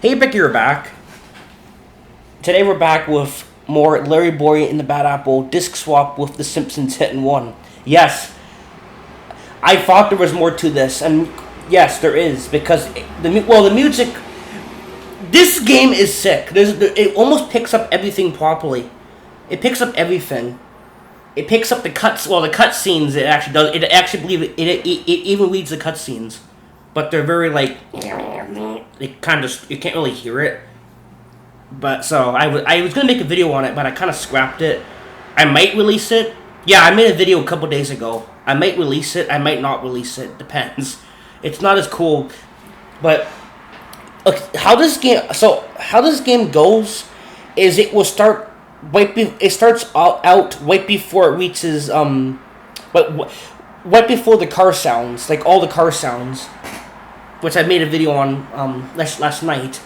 Hey, Becky, you're back. Today we're back with more Larry Boy and the Bad Apple disc swap with the Simpsons Hit and Run. Yes, I thought there was more to this, and yes, there is, because the music. This game is sick. It almost picks up everything properly. It picks up everything. It picks up the cuts. Well, the cut scenes. It actually does. It actually believe it even reads the cut scenes, but they're very like. It kind of you can't really hear it. But so I was gonna make a video on it, but I kind of scrapped it. I might release it. Yeah, I made a video a couple days ago. I might release it. I might not release it. Depends. It's not as cool, but look, how this game goes is it will start it starts out right before it reaches but right before the car sounds, like all the car sounds, which I made a video on last night.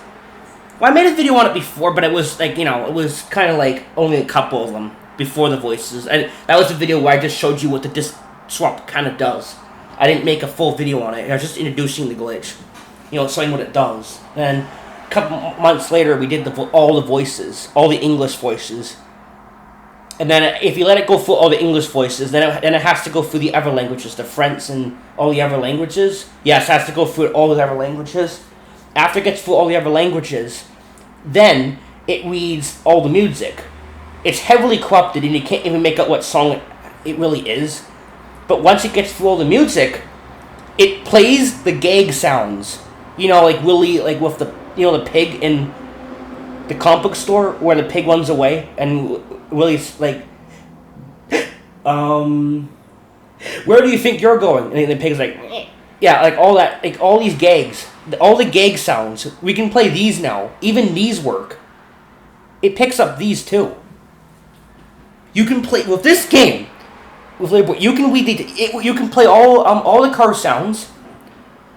Well, I made a video on it before, but it was like, it was kind of like only a couple of them before the voices. And that was a video where I just showed you what the disc swap kind of does. I didn't make a full video on it. I was just introducing the glitch, showing what it does. And a couple months later, we did all the voices, all the English voices. And then if you let it go through all the English voices, then it has to go through the other languages, the French and all the other languages. Yes, it has to go through all the other languages. After it gets through all the other languages, then it reads all the music. It's heavily corrupted, and you can't even make out what song it really is. But once it gets through all the music, it plays the gag sounds. Like Willie, like with the pig in the comic book store where the pig runs away, and Willie's like, where do you think you're going? And the pig's like, yeah, like all that, like all these gags. All the gag sounds, we can play these now. Even these work. It picks up these too. You can play with this game. With you can you can play all the car sounds,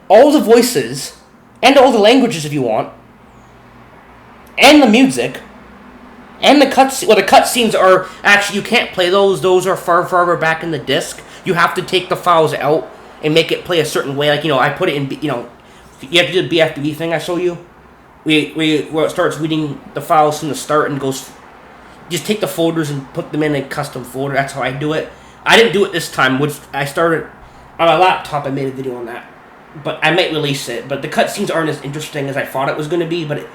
all the voices, and all the languages if you want, and the music, and the cutscenes. Well, the cutscenes are actually you can't play those. Those are farther back in the disc. You have to take the files out and make it play a certain way. Like I put it in. You have to do the BFB thing I show you. Where it starts reading the files from the start and goes. Just take the folders and put them in a custom folder. That's how I do it. I didn't do it this time, which I started on my laptop. I made a video on that, but I might release it. But the cutscenes aren't as interesting as I thought it was going to be. But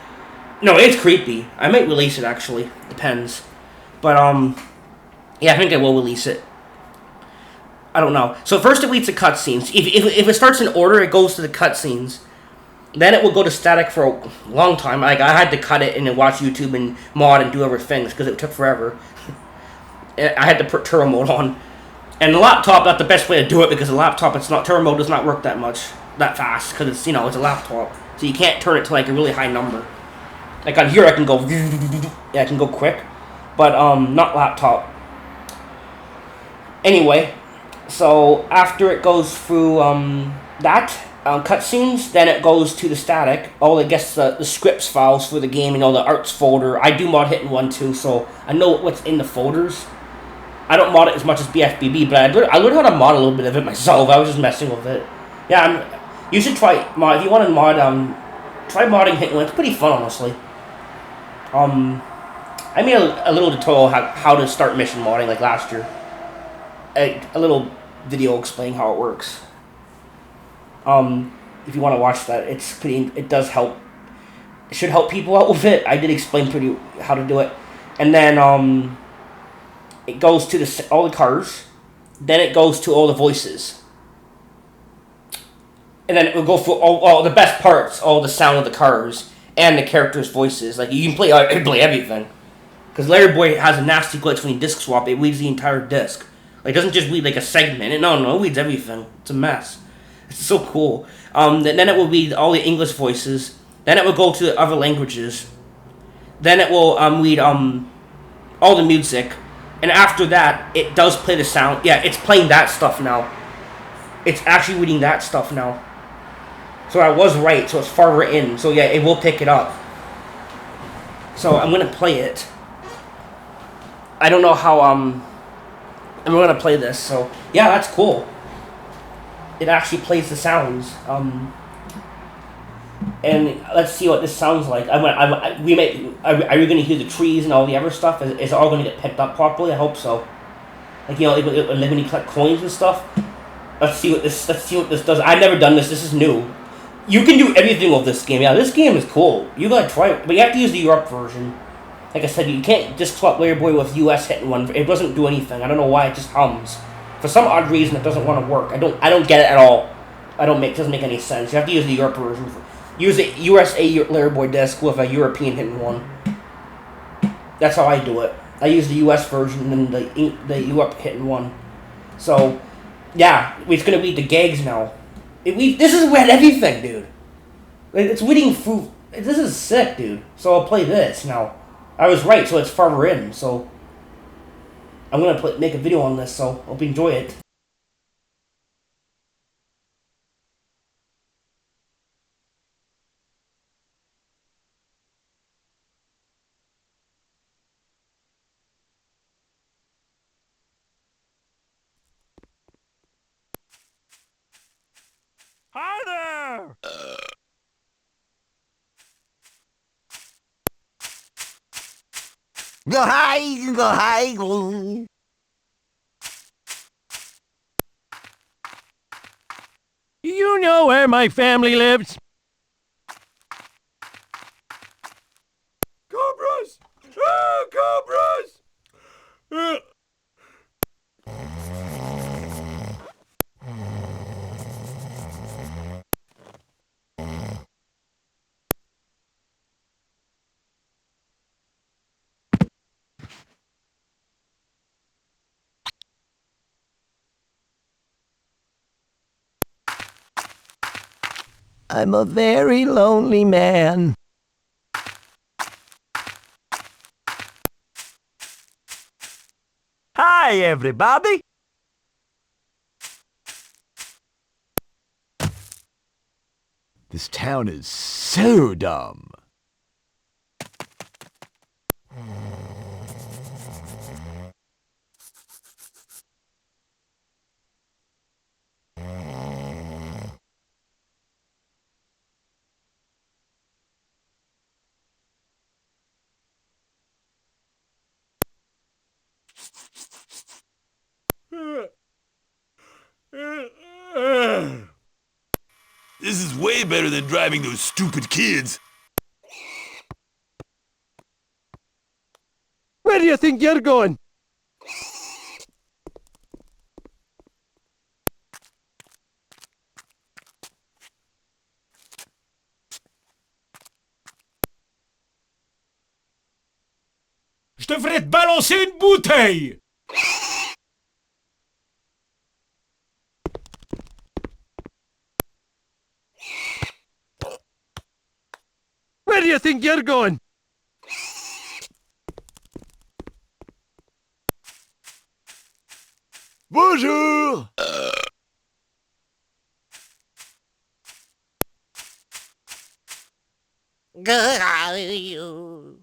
it's creepy. I might release it actually. Depends. But yeah, I think I will release it. I don't know. So first it reads the cutscenes. If it starts in order, it goes to the cutscenes. Then it will go to static for a long time. Like I had to cut it and then watch YouTube and mod and do other things because it took forever. I had to put turbo mode on, and the laptop not the best way to do it because the laptop turbo mode does not work that fast because it's it's a laptop, so you can't turn it to like a really high number. Like on here I can go I can go quick, but not laptop. Anyway, so after it goes through that. Cutscenes, then it goes to the static. It gets the scripts files for the game, the arts folder. I do mod Hit and Run too, so I know what's in the folders. I don't mod it as much as BFBB, but I learned how to mod a little bit of it myself. I was just messing with it. Yeah, you should try mod if you want to mod. Try modding Hit and Run. It's pretty fun, honestly. I made a little tutorial how to start mission modding like last year. A little video explaining how it works. If you want to watch that, it does help. It should help people out with it. I did explain how to do it. And then, it goes to all the cars. Then it goes to all the voices. And then it will go through all the best parts, all the sound of the cars, and the characters' voices. Like, you can play everything. Because Larry Boy has a nasty glitch when you disc swap. It reads the entire disc. Like, it doesn't just read, like, a segment. It reads everything. It's a mess. It's so cool. Then it will read all the English voices. Then it will go to the other languages. Then it will read all the music. And after that, it does play the sound. Yeah, it's playing that stuff now. It's actually reading that stuff now. So I was right. So it's farther in. So yeah, it will pick it up. So I'm going to play it. I don't know how... I'm going to play this. So yeah, that's cool. It actually plays the sounds. And let's see what this sounds like. We may. Are you going to hear the trees and all the other stuff? Is it all going to get picked up properly? I hope so. Like when you collect coins and stuff. Let's see what this. Let's see what this does. I've never done this. This is new. You can do everything with this game. Yeah, this game is cool. You gotta try it, but you have to use the Europe version. Like I said, you can't just swap Larry Boy with US Hit and Run. It doesn't do anything. I don't know why. It just hums. For some odd reason, it doesn't want to work. I don't get it at all. It doesn't make any sense. You have to use the Europe version. Use a USA Larry Boy disc with a European Hit and Run. That's how I do it. I use the US version and the Europe Hit and Run. So, yeah, it's gonna read the gags now. This is read everything, dude. It's reading through. This is sick, dude. So I'll play this now. I was right, so it's farther in. So I'm gonna make a video on this. So hope you enjoy it. Hi there! Go high, go high, go. You know where my family lives? Cobras! Ah, cobras! I'm a very lonely man. Hi, everybody! This town is so dumb. This is way better than driving those stupid kids. Where do you think you're going? Je te ferai te balancer une bouteille! Where do you think you're going? Bonjour! Good are you?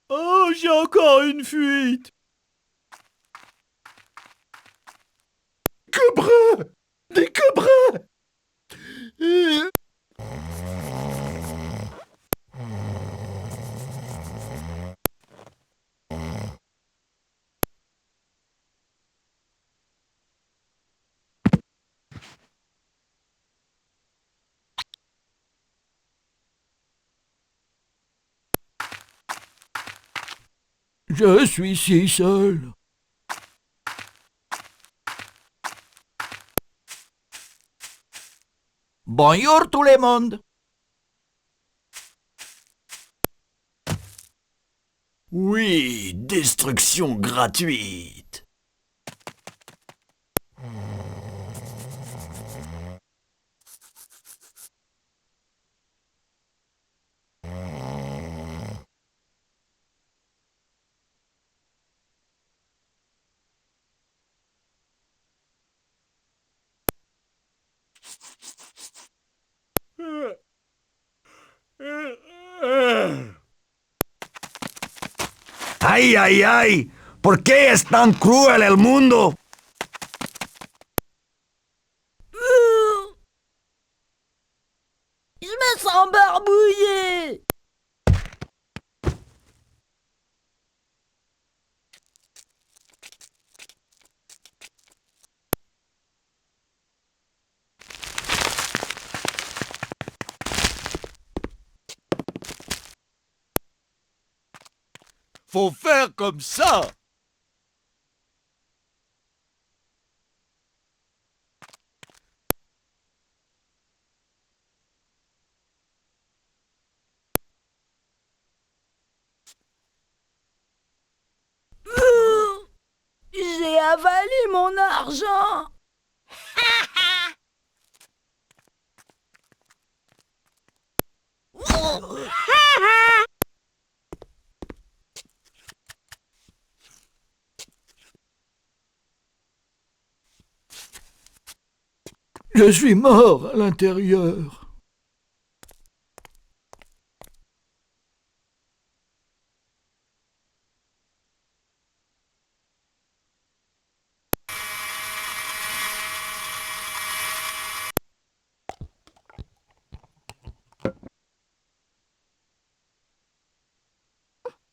Oh, j'ai encore une fuite! Cobra! Des cobras! Je suis si seul. Bonjour tout le monde. Oui, destruction gratuite. Ay, ay, ay. ¿Por qué es tan cruel el mundo? sans barbouiller. Faut faire comme ça. J'ai avalé mon argent. Je suis mort à l'intérieur.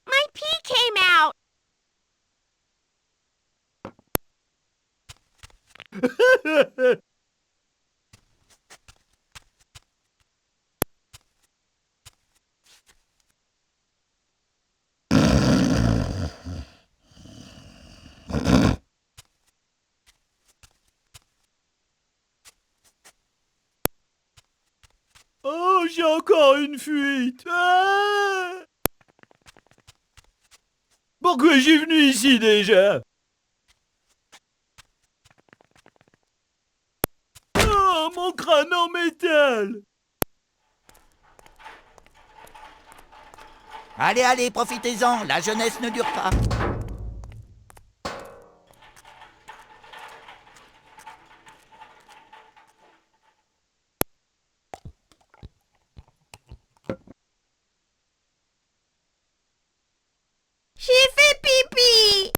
My pee came out. Oh, j'ai encore une fuite. Ah! Pourquoi j'ai venu ici déjà? Oh, mon crâne en métal. Allez, allez, profitez-en, la jeunesse ne dure pas. J'ai fait pipi.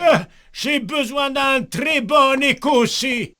Ah, j'ai besoin d'un très bon écossais.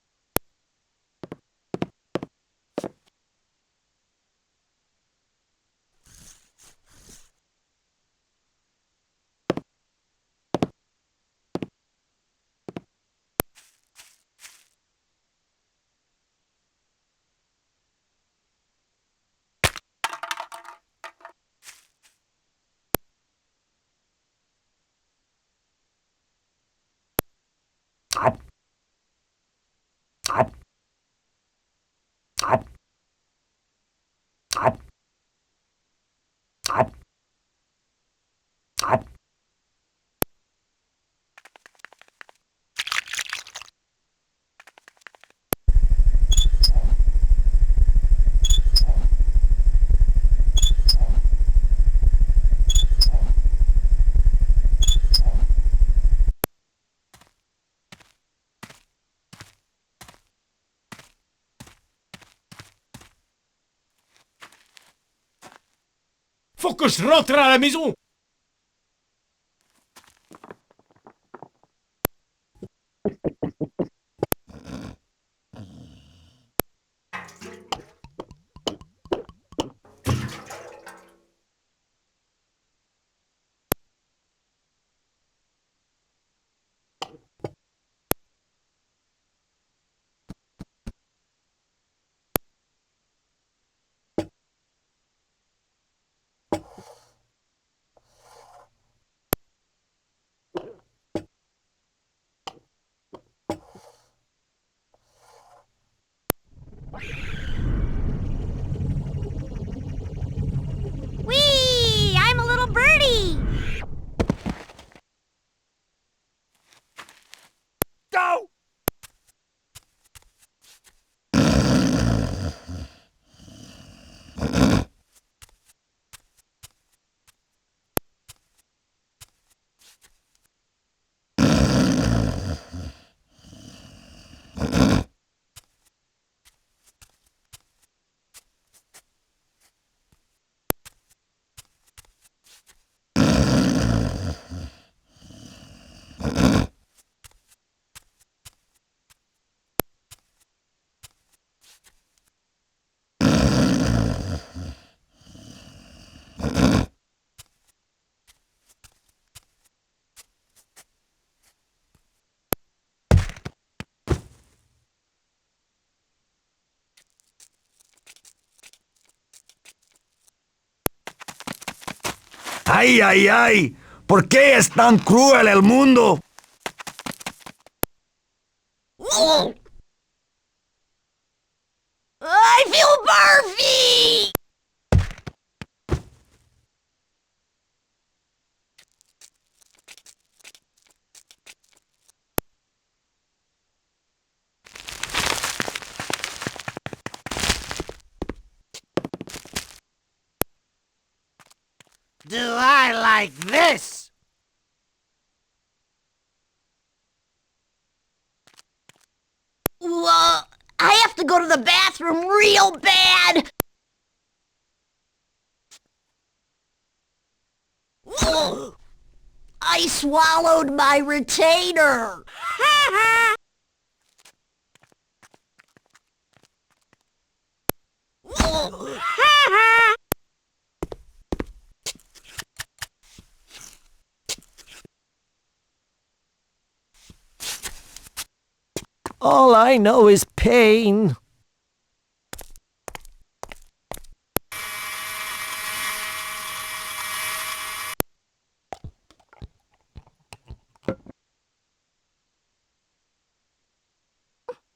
Faut que je rentre à la maison. ¡Ay, ay, ay! ¿Por qué es tan cruel el mundo? I feel barfy! Do I like this? I have to go to the bathroom real bad! I swallowed my retainer! All I know is pain.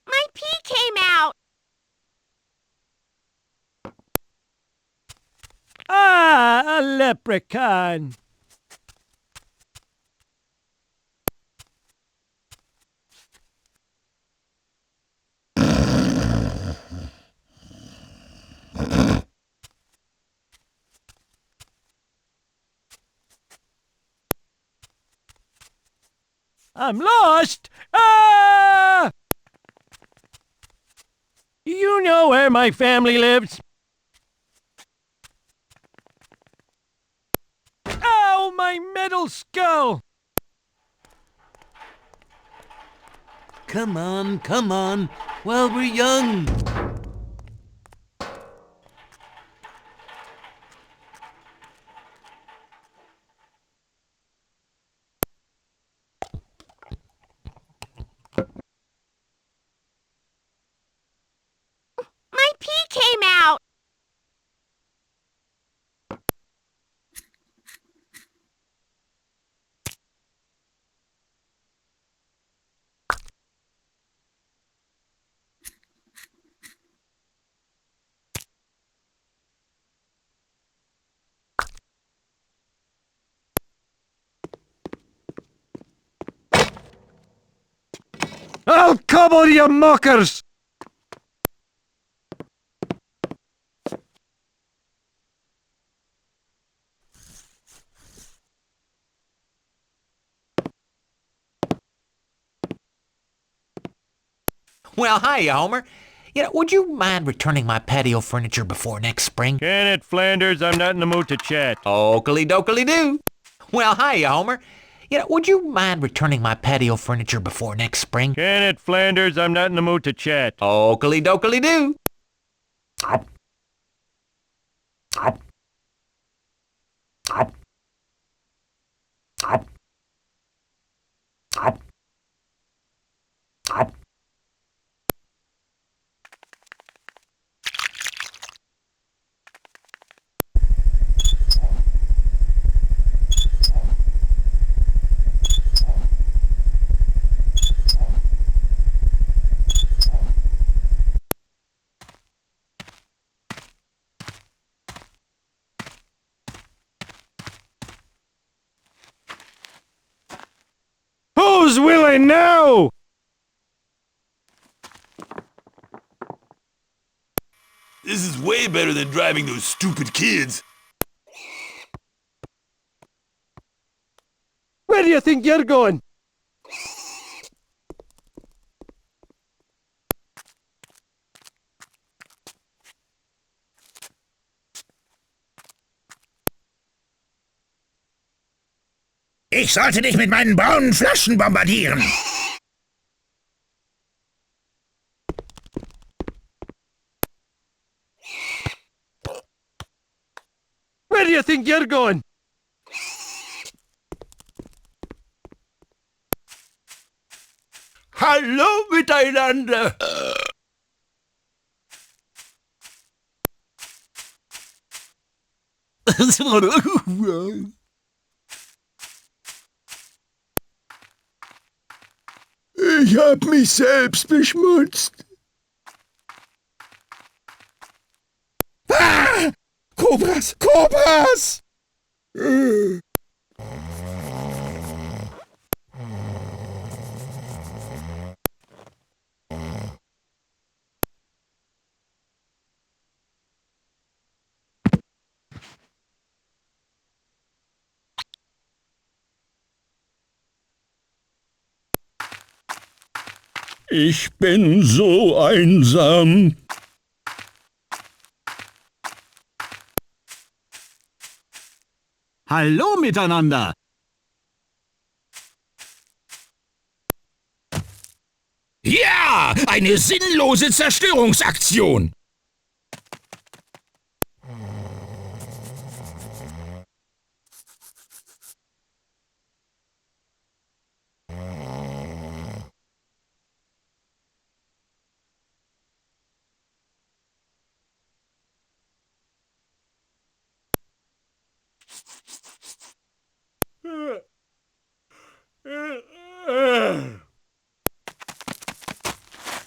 My pee came out! Ah, a leprechaun. I'm lost! Ah! You know where my family lives? Ow, my metal skull! Come on, while we're young. My pee came out! I'll cobble you muckers! Well, hiya, Homer. Would you mind returning my patio furniture before next spring? Can it, Flanders? I'm not in the mood to chat. Oakley dokley do. Well, hiya, Homer. Would you mind returning my patio furniture before next spring? Can it, Flanders? I'm not in the mood to chat. Oakley dokley do. Who's willing now? This is way better than driving those stupid kids. Where do you think you're going? Ich sollte dich mit meinen braunen Flaschen bombardieren. Where do you think you're going? Hallo miteinander. Ich hab mich selbst beschmutzt. Ah! Kobras! Kobras! Ich bin so einsam. Hallo miteinander. Ja, eine sinnlose Zerstörungsaktion.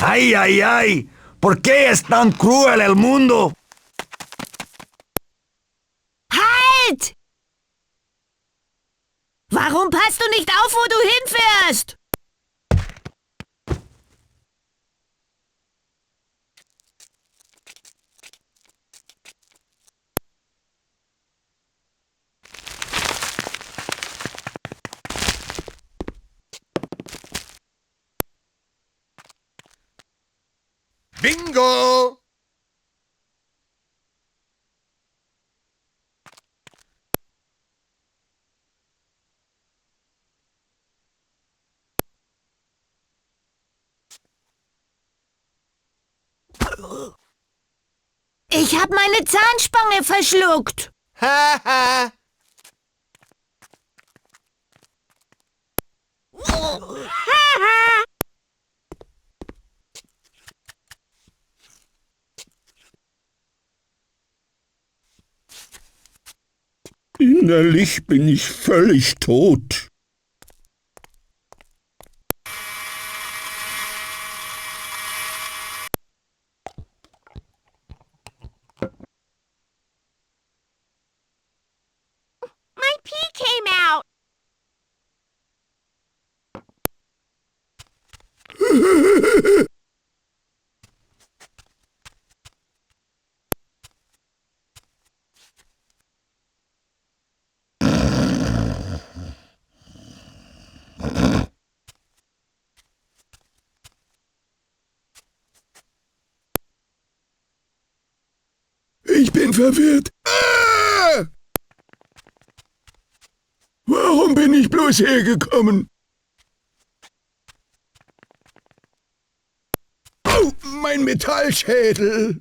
¡Ay, ay, ay! ¿Por qué es tan cruel el mundo? Halt! Warum passt du nicht auf, wo du hinfährst? Bingo! Ich habe meine Zahnspange verschluckt. Haha! Innerlich bin ich völlig tot. My pee came out. Ich bin verwirrt. Ah! Warum bin ich bloß hergekommen? Au, mein Metallschädel.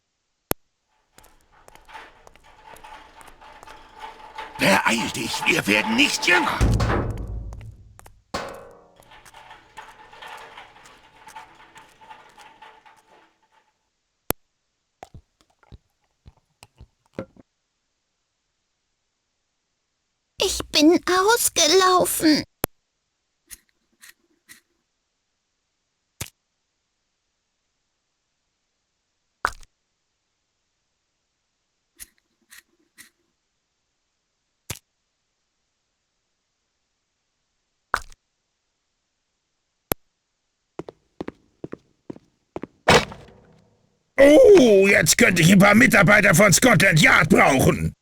Beeil dich, wir werden nicht jünger. Ich bin ausgelaufen. Oh, jetzt könnte ich ein paar Mitarbeiter von Scotland Yard brauchen.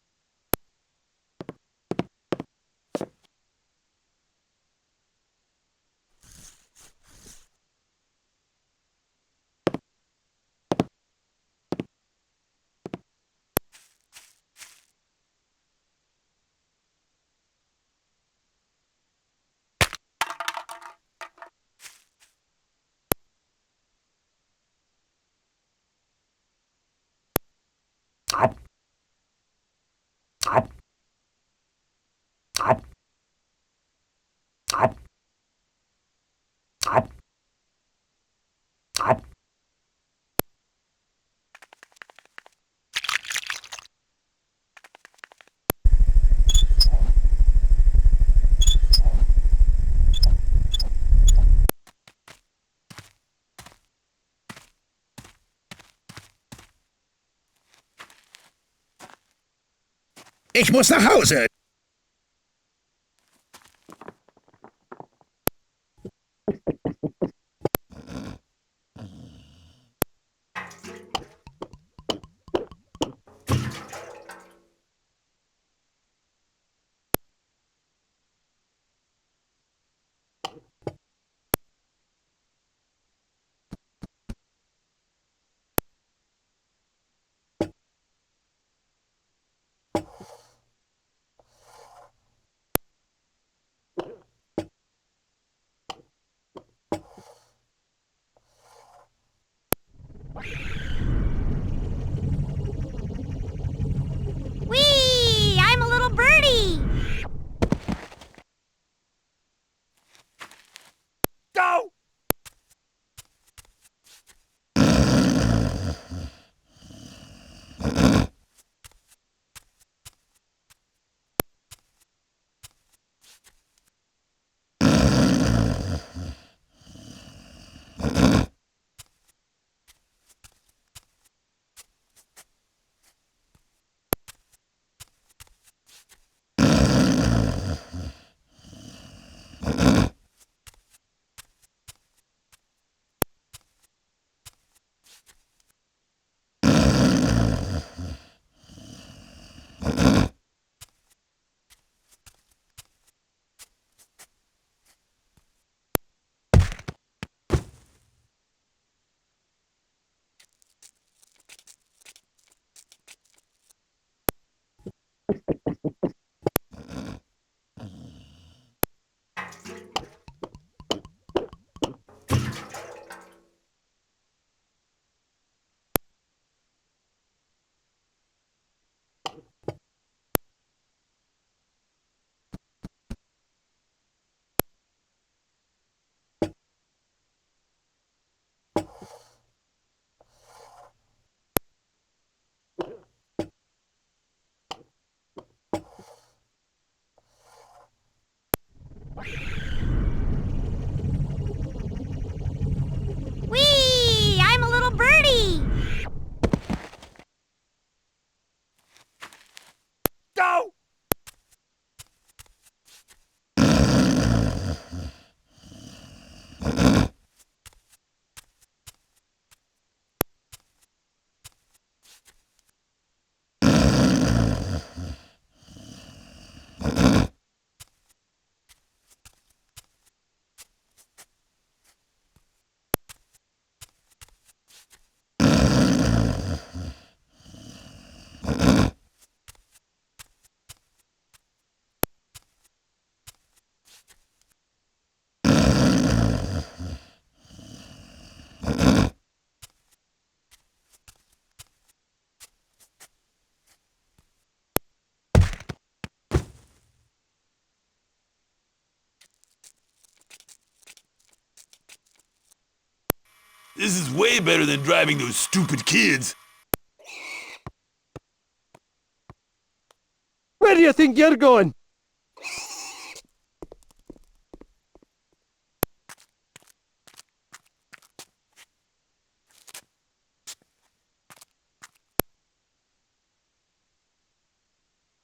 Ich muss nach Hause. Whee! I'm a little birdie! Go! Whee! I'm a little birdie! Go! This is way better than driving those stupid kids. Where do you think you're going?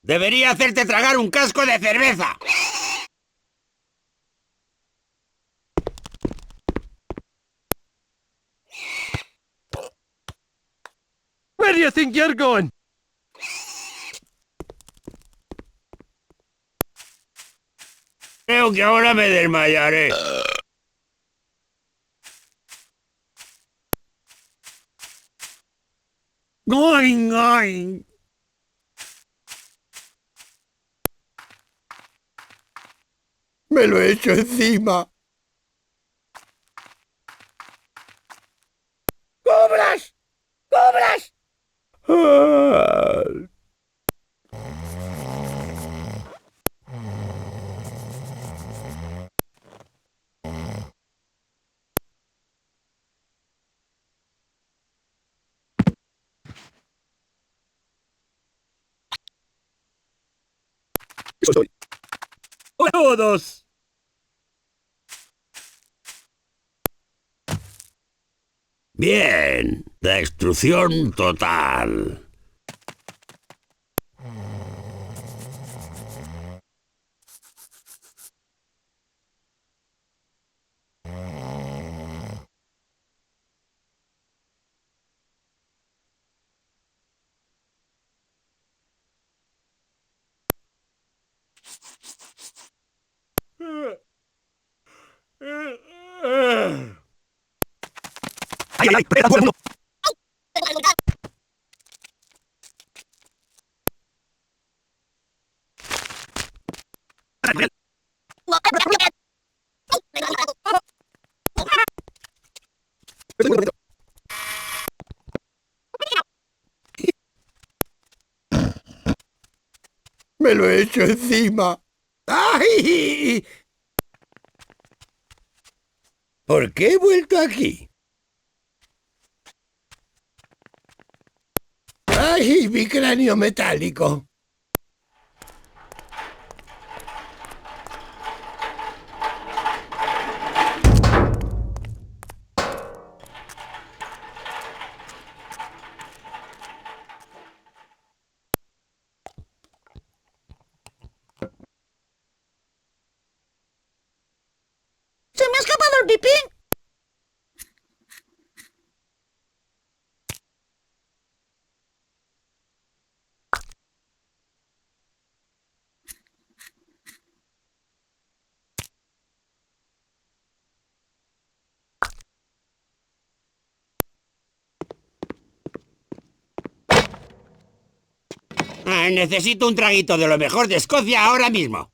Debería hacerte tragar un casco de cerveza. Where do you think you're going? Creo que ahora me desmayaré. Going, going. Me lo he hecho encima. ¡Cobras! ¡Cobras! Ah. Soy. ¡Hola a todos! Bien, destrucción total. ay, ay, ¿por qué está todo el mundo? Me lo he hecho encima. ¡Ay! ¿Por qué he vuelto aquí? ¡Ay, mi cráneo metálico! ¡Se me ha escapado el pipí! Necesito un traguito de lo mejor de Escocia ahora mismo.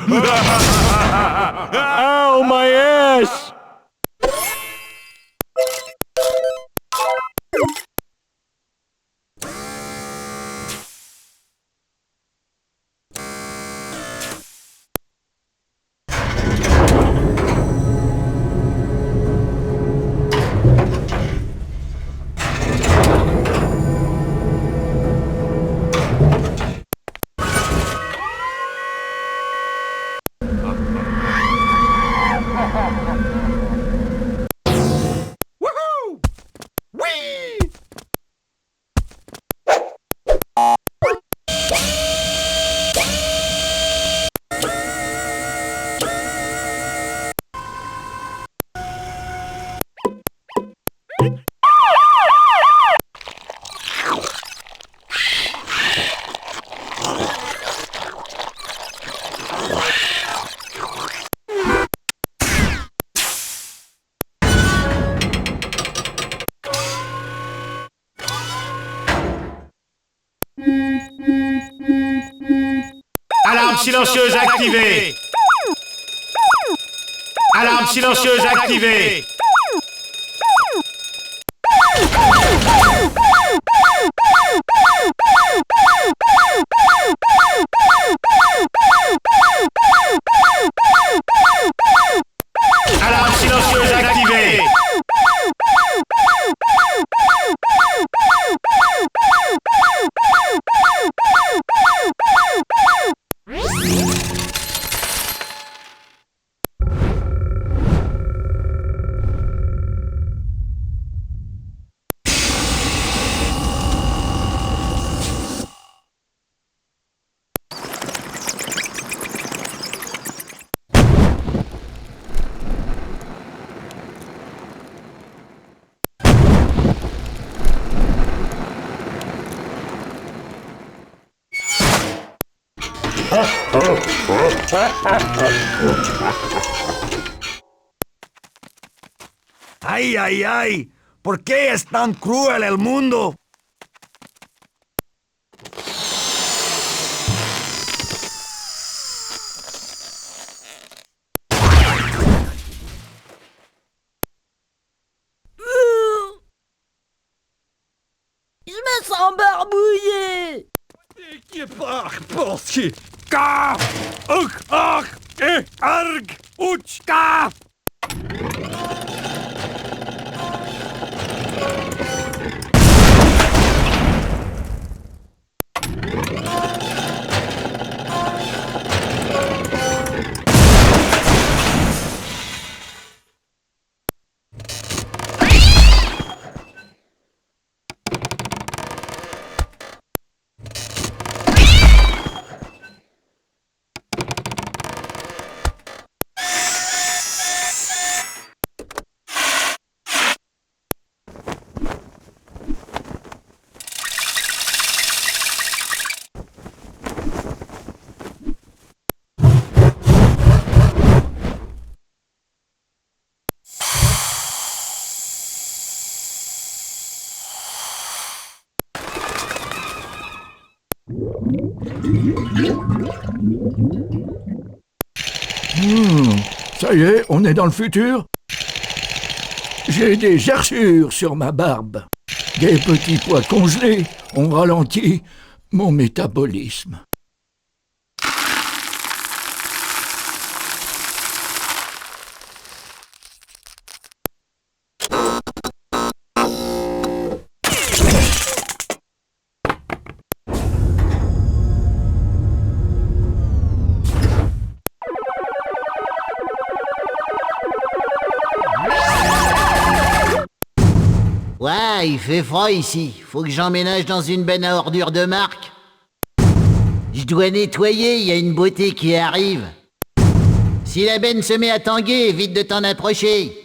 Ow, my ass! Alarme silencieuse activée. Alarme silencieuse activée. Alarme silencieuse activée. ¡Ay, ay, ay! ¿Por qué es tan cruel el mundo? Je me sens barbouillé. Ka! Ugh, ach, arg, uch, ka! Ça y est, on est dans le futur. J'ai des gerçures sur ma barbe. Des petits pois congelés ont ralenti mon métabolisme. Ouais, il fait froid ici. Faut que j'emménage dans une benne à ordures de marque. Je dois nettoyer, il y a une beauté qui arrive. Si la benne se met à tanguer, évite de t'en approcher.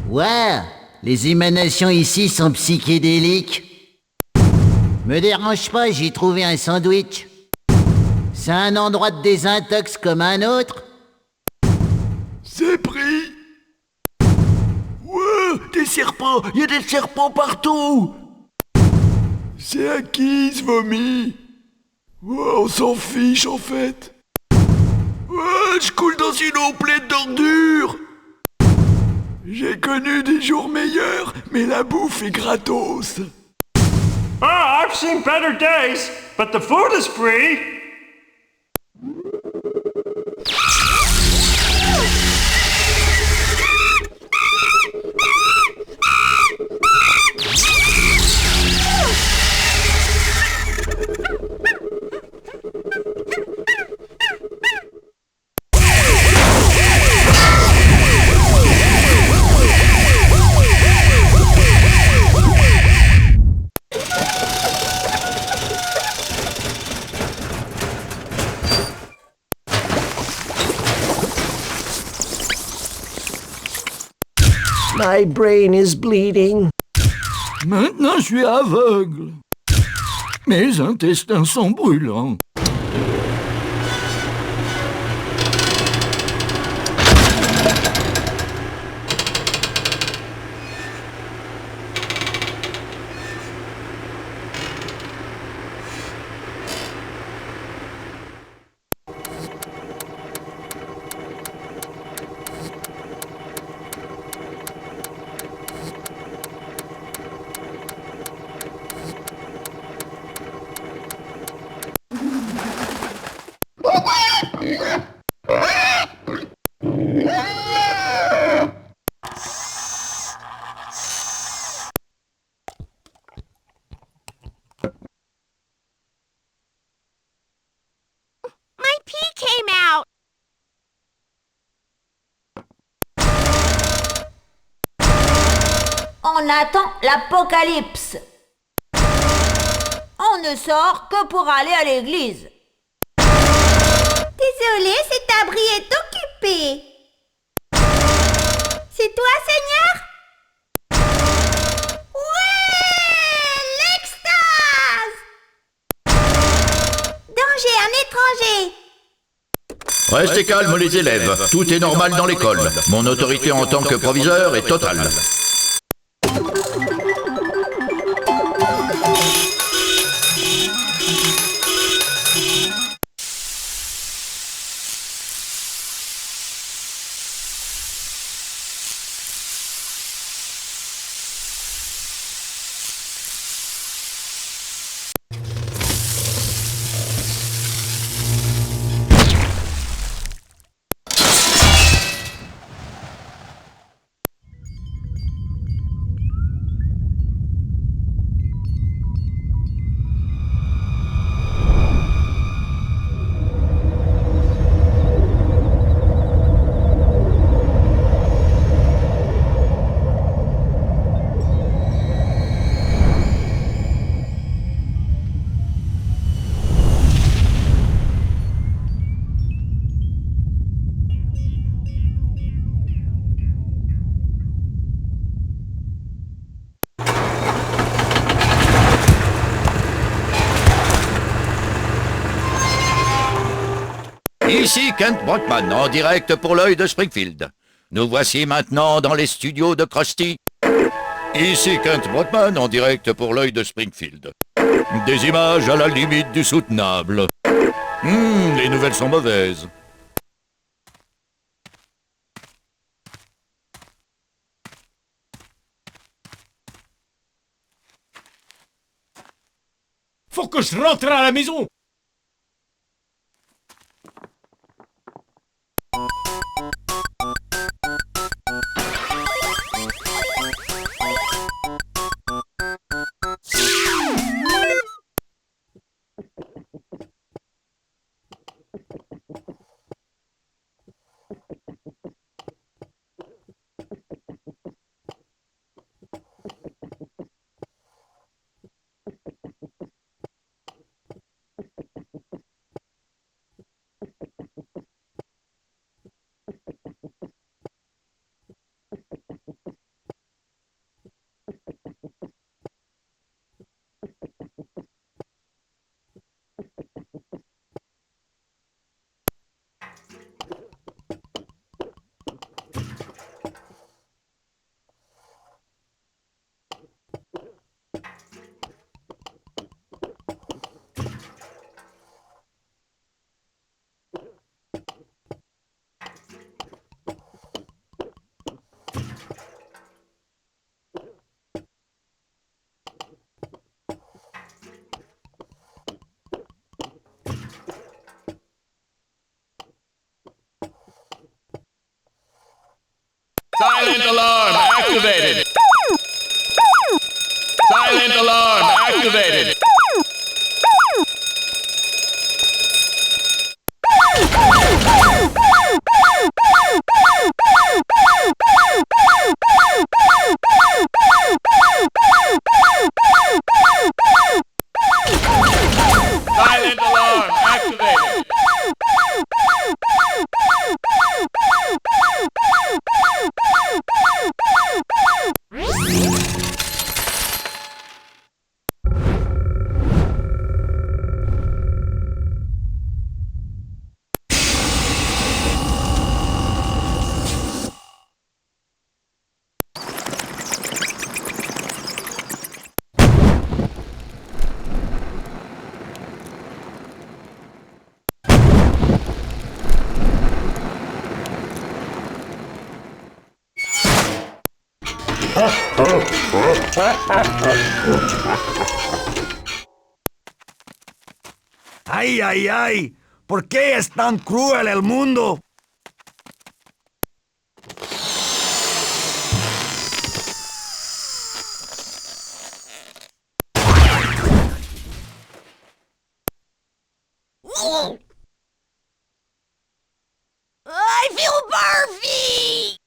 Ouais, les émanations ici sont psychédéliques. Me dérange pas, j'ai trouvé un sandwich. C'est un endroit de désintox comme un autre. C'est pris. Ouais, des serpents. Il y a des serpents partout. C'est à qui ce vomi? Ouais, on s'en fiche en fait. sludge coule dans une eau pleine d'ordures. J'ai connu des jours meilleurs, mais la bouffe est gratos. Ah, I've seen better days, but the food is free. My brain is bleeding. Maintenant, je suis aveugle. Mes intestins sont brûlants. My pee came out. On attend l'apocalypse. On ne sort que pour aller à l'église. Désolé, cet abri est occupé. C'est toi, Seigneur? Ouais, l'extase! Danger, un étranger! Restez calmes les élèves, tout est normal dans l'école. Mon autorité en tant que proviseur est totale. Ici Kent Brockman, en direct pour l'œil de Springfield. Nous voici maintenant dans les studios de Krusty. Ici Kent Brockman, en direct pour l'œil de Springfield. Des images à la limite du soutenable. Les nouvelles sont mauvaises. Faut que je rentre à la maison. Silent alarm activated. Silent alarm activated. Silent alarm activated. ¡Ay, ay, ay! ¿Por qué es tan cruel el mundo? I feel barfy!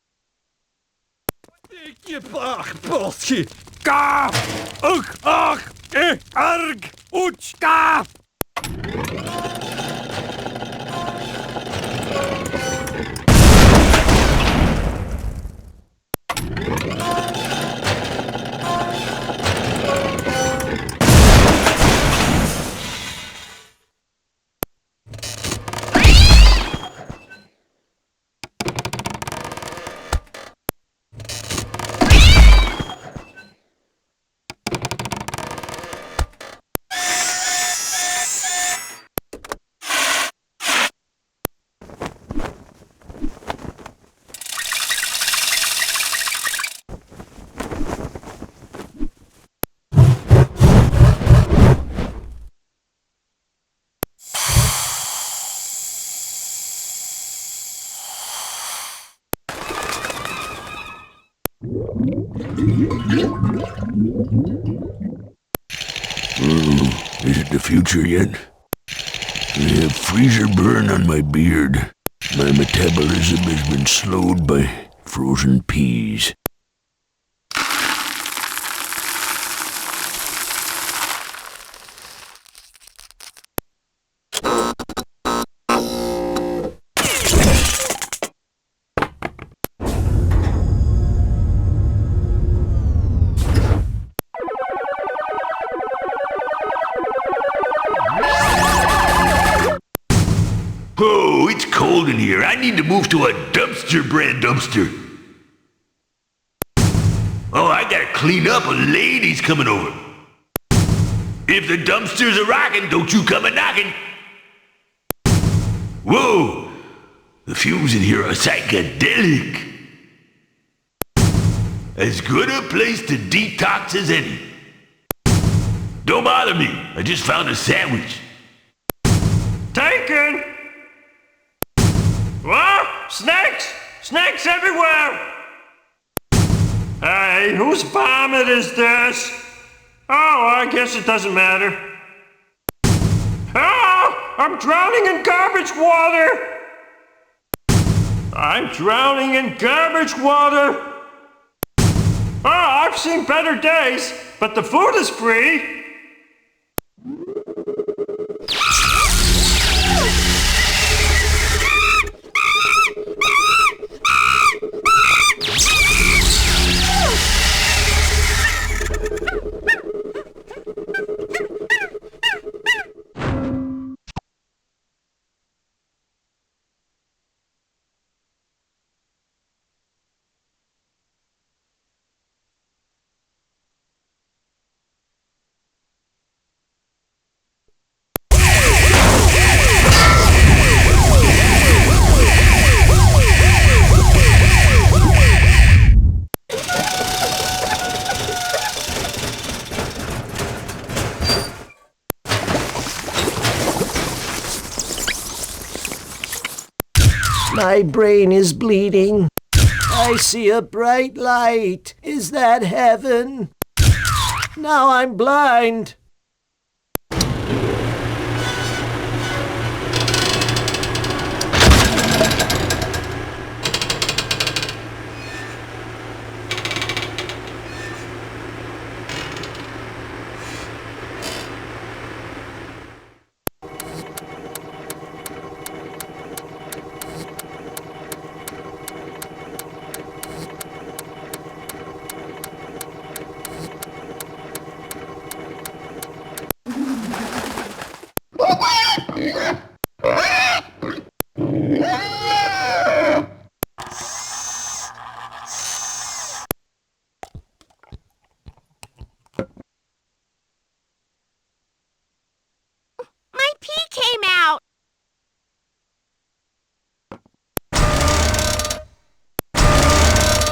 Ach, Bolsje. Ka! Ugh, ach, arg, uch, ka! Is it the future yet? I have freezer burn on my beard. My metabolism has been slowed by frozen peas. Oh, it's cold in here. I need to move to a dumpster brand dumpster. Oh, I gotta clean up. A lady's coming over. If the dumpsters are rocking, don't you come a knocking. Whoa, the fumes in here are psychedelic. As good a place to detox as any. Don't bother me. I just found a sandwich. Taken! What? Snakes! Snakes everywhere! Hey, whose vomit is this? Oh, I guess it doesn't matter. Ah! I'm drowning in garbage water! I'm drowning in garbage water! Oh, I've seen better days, but the food is free! My brain is bleeding. I see a bright light. Is that heaven? Now I'm blind. My pee came out.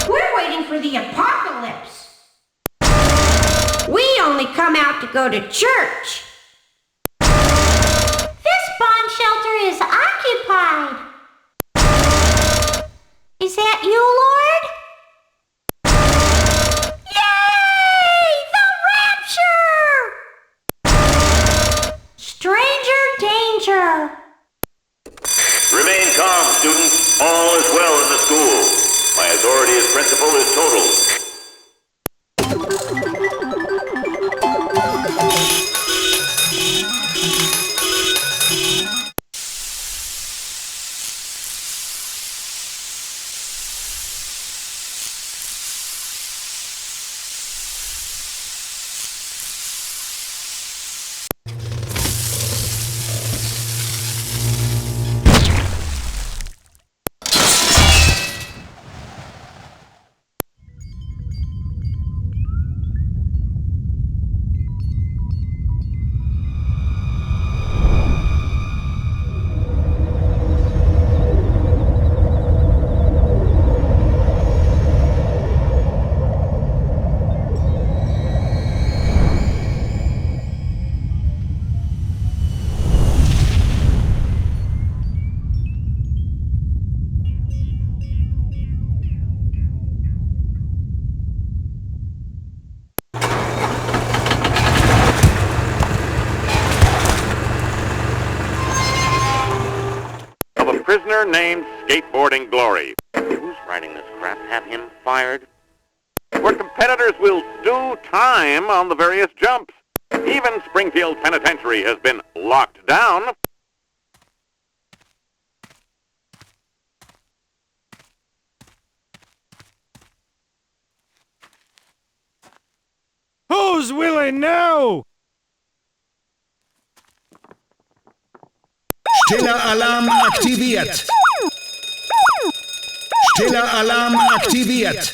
We're waiting for the apocalypse. We only come out to go to church. This bomb shelter is occupied. Is that you, Lord? Yay! The rapture! Stranger danger. Remain calm, students. All is well in the school. My authority as principal is total. Prisoner named Skateboarding Glory. Who's writing this crap? Have him fired? Where competitors will do time on the various jumps. Even Springfield Penitentiary has been locked down. Who's willing now? Stiller Alarm aktiviert. Stiller Alarm aktiviert.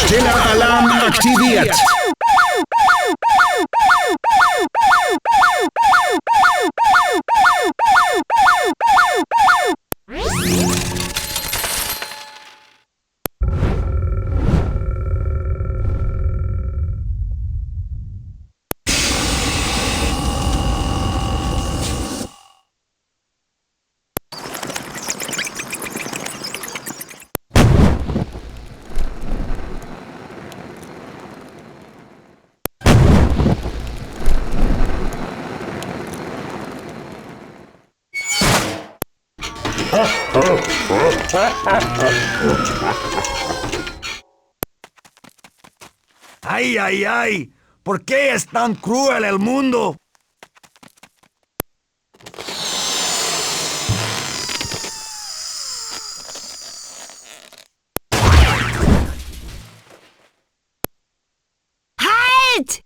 Stiller Alarm aktiviert. ¡Ay, ay, ay! ¿Por qué es tan cruel el mundo? Halt!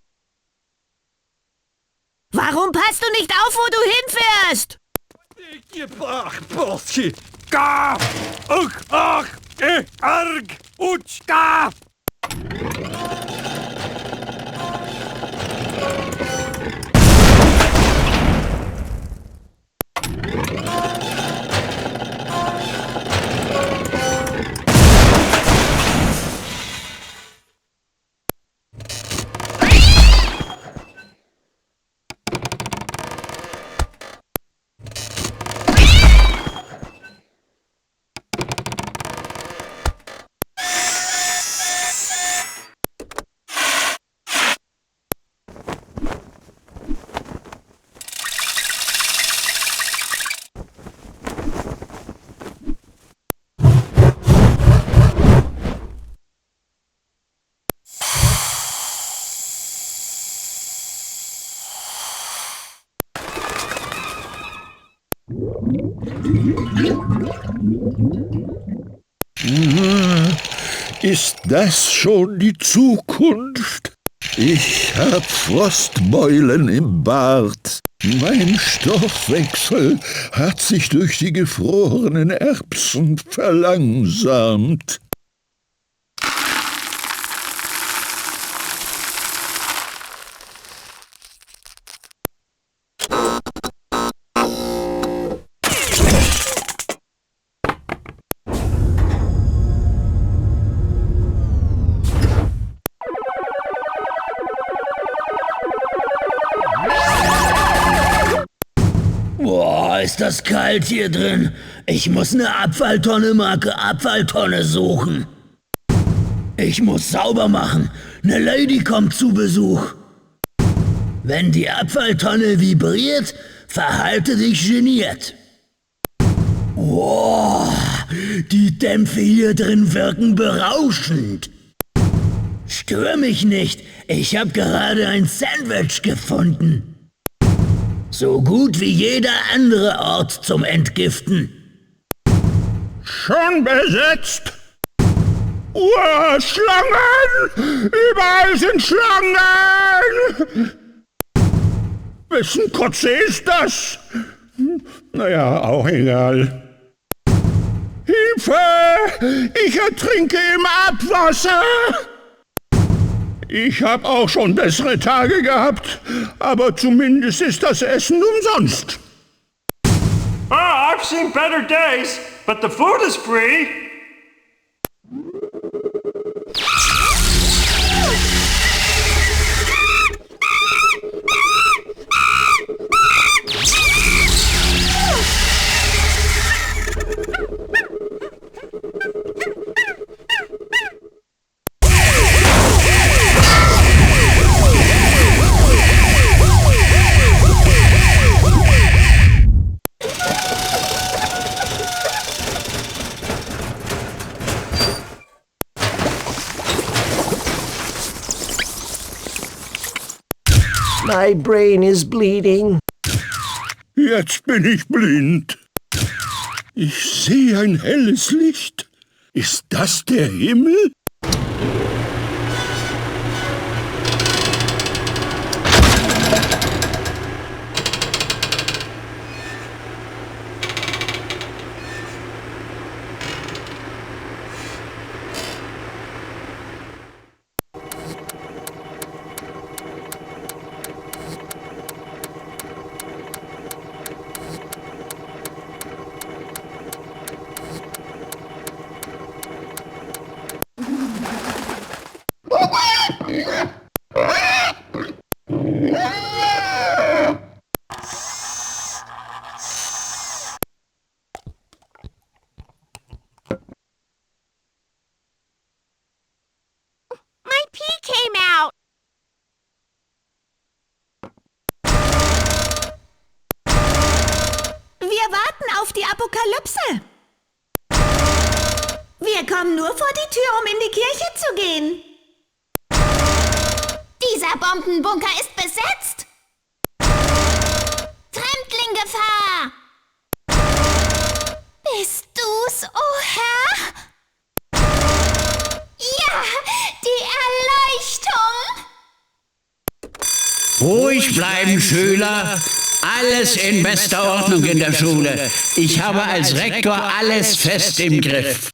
Warum passt du nicht auf, wo du hinfährst? Ach, Bullshit! Ka! Ugh! Ach! Arg! Uch! Ka! Ist das schon die Zukunft? Ich hab Frostbeulen im Bart. Mein Stoffwechsel hat sich durch die gefrorenen Erbsen verlangsamt. Boah, ist das kalt hier drin. Ich muss eine Abfalltonne, Marke Abfalltonne suchen. Ich muss sauber machen. Eine Lady kommt zu Besuch. Wenn die Abfalltonne vibriert, verhalte dich geniert. Boah, die Dämpfe hier drin wirken berauschend. Stör mich nicht, ich hab gerade ein Sandwich gefunden. So gut wie jeder andere Ort zum Entgiften. Schon besetzt? Schlangen! Überall sind Schlangen! Wessen Kotze ist das? Naja, auch egal. Hilfe! Ich ertrinke im Abwasser! Ich hab auch schon bessere Tage gehabt, aber zumindest ist das Essen umsonst. Oh, I've seen better days, but the food is free. My brain is bleeding. Jetzt bin ich blind. Ich sehe ein helles Licht. Ist das der Himmel? Wir warten auf die Apokalypse. Wir kommen nur vor die Tür, um in die Kirche zu gehen. Dieser Bombenbunker ist besetzt. Fremdlinggefahr. Bist du's, oh Herr? Ja, die Erleuchtung. Ruhig bleiben, Schüler. Alles in bester Ordnung in der Schule. Ich habe als Rektor alles fest im Griff.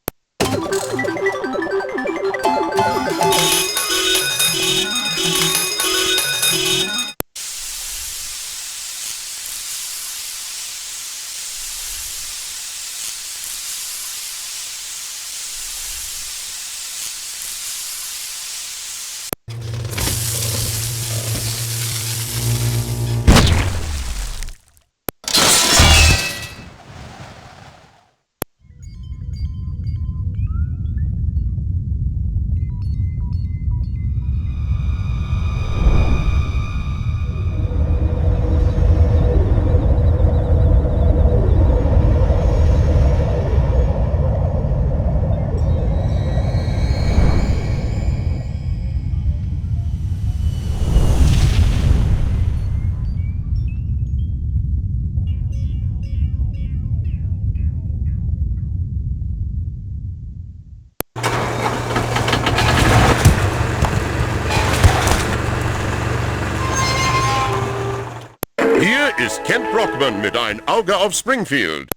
Hier ist Kent Brockman mit Ein Auge auf Springfield.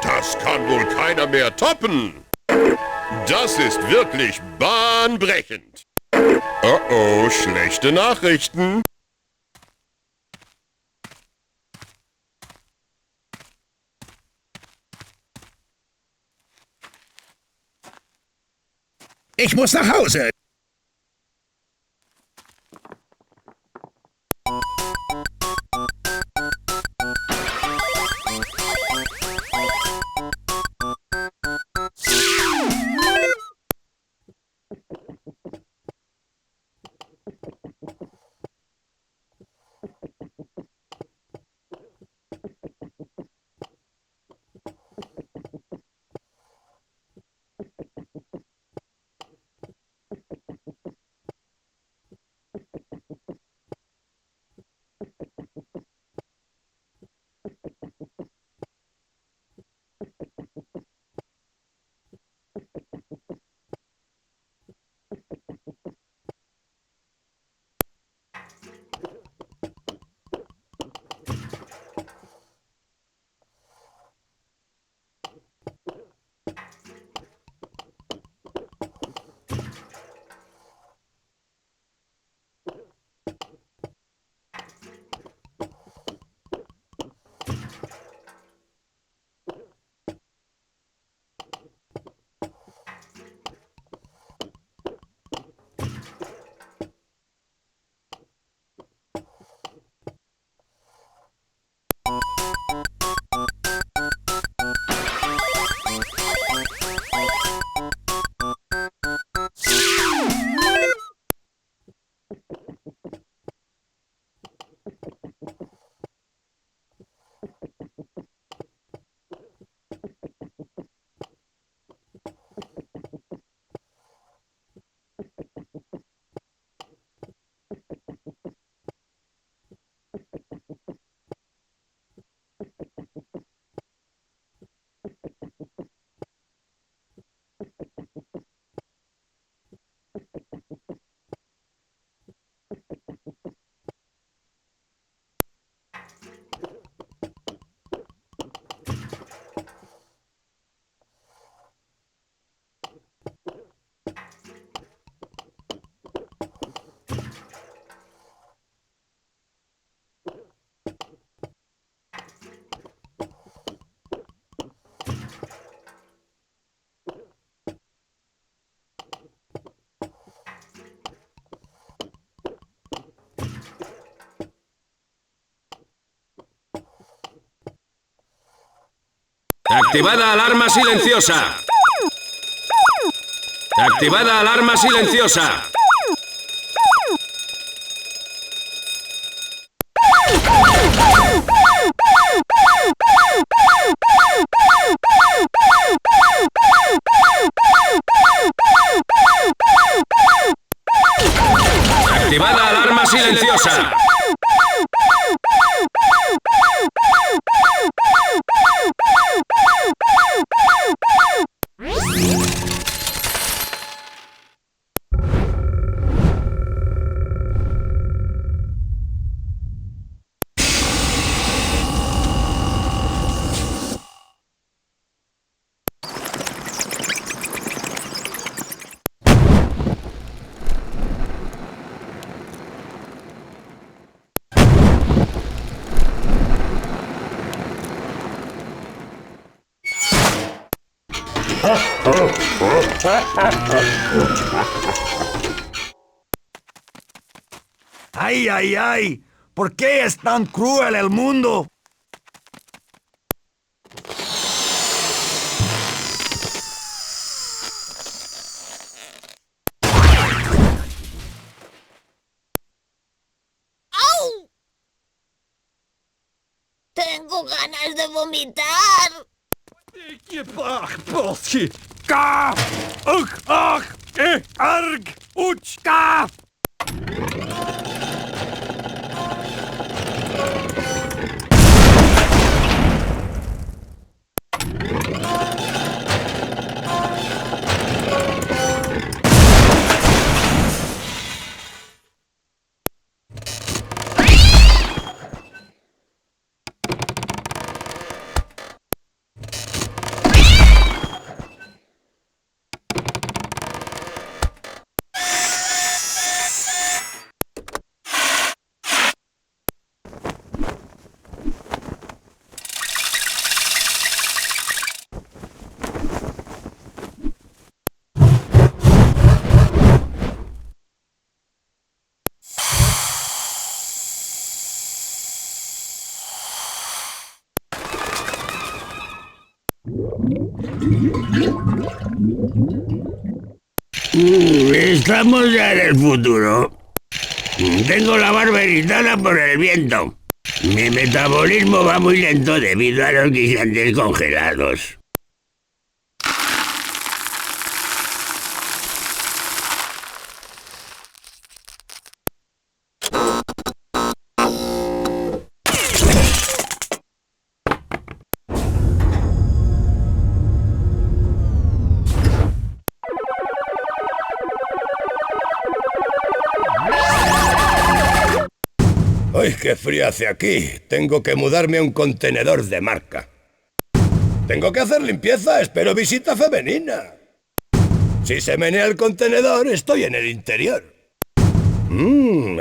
Das kann wohl keiner mehr toppen. Das ist wirklich bahnbrechend. Oh, schlechte Nachrichten. Ich muss nach Hause. Activada alarma silenciosa. Activada alarma silenciosa. Activada alarma silenciosa. ¡Ay, ay, ay! ¿Por qué es tan cruel el mundo? ¡Au! Tengo ganas de vomitar. Ka! Ugh, ach, arg, uch, ka! Estamos ya en el futuro. Tengo la barba irritada por el viento. Mi metabolismo va muy lento debido a los guisantes congelados. ¡Ay, qué frío hace aquí! Tengo que mudarme a un contenedor de marca. Tengo que hacer limpieza, espero visita femenina. Si se menea el contenedor, estoy en el interior.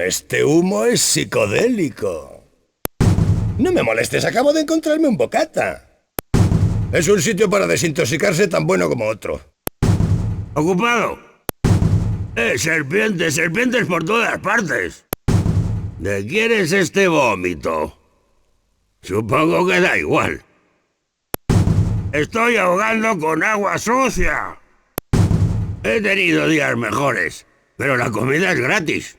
Este humo es psicodélico. No me molestes, acabo de encontrarme un bocata. Es un sitio para desintoxicarse tan bueno como otro. ¡Ocupado! Serpientes, serpientes por todas partes. ¿De quién es este vómito? Supongo que da igual. Estoy ahogando con agua sucia. He tenido días mejores, pero la comida es gratis.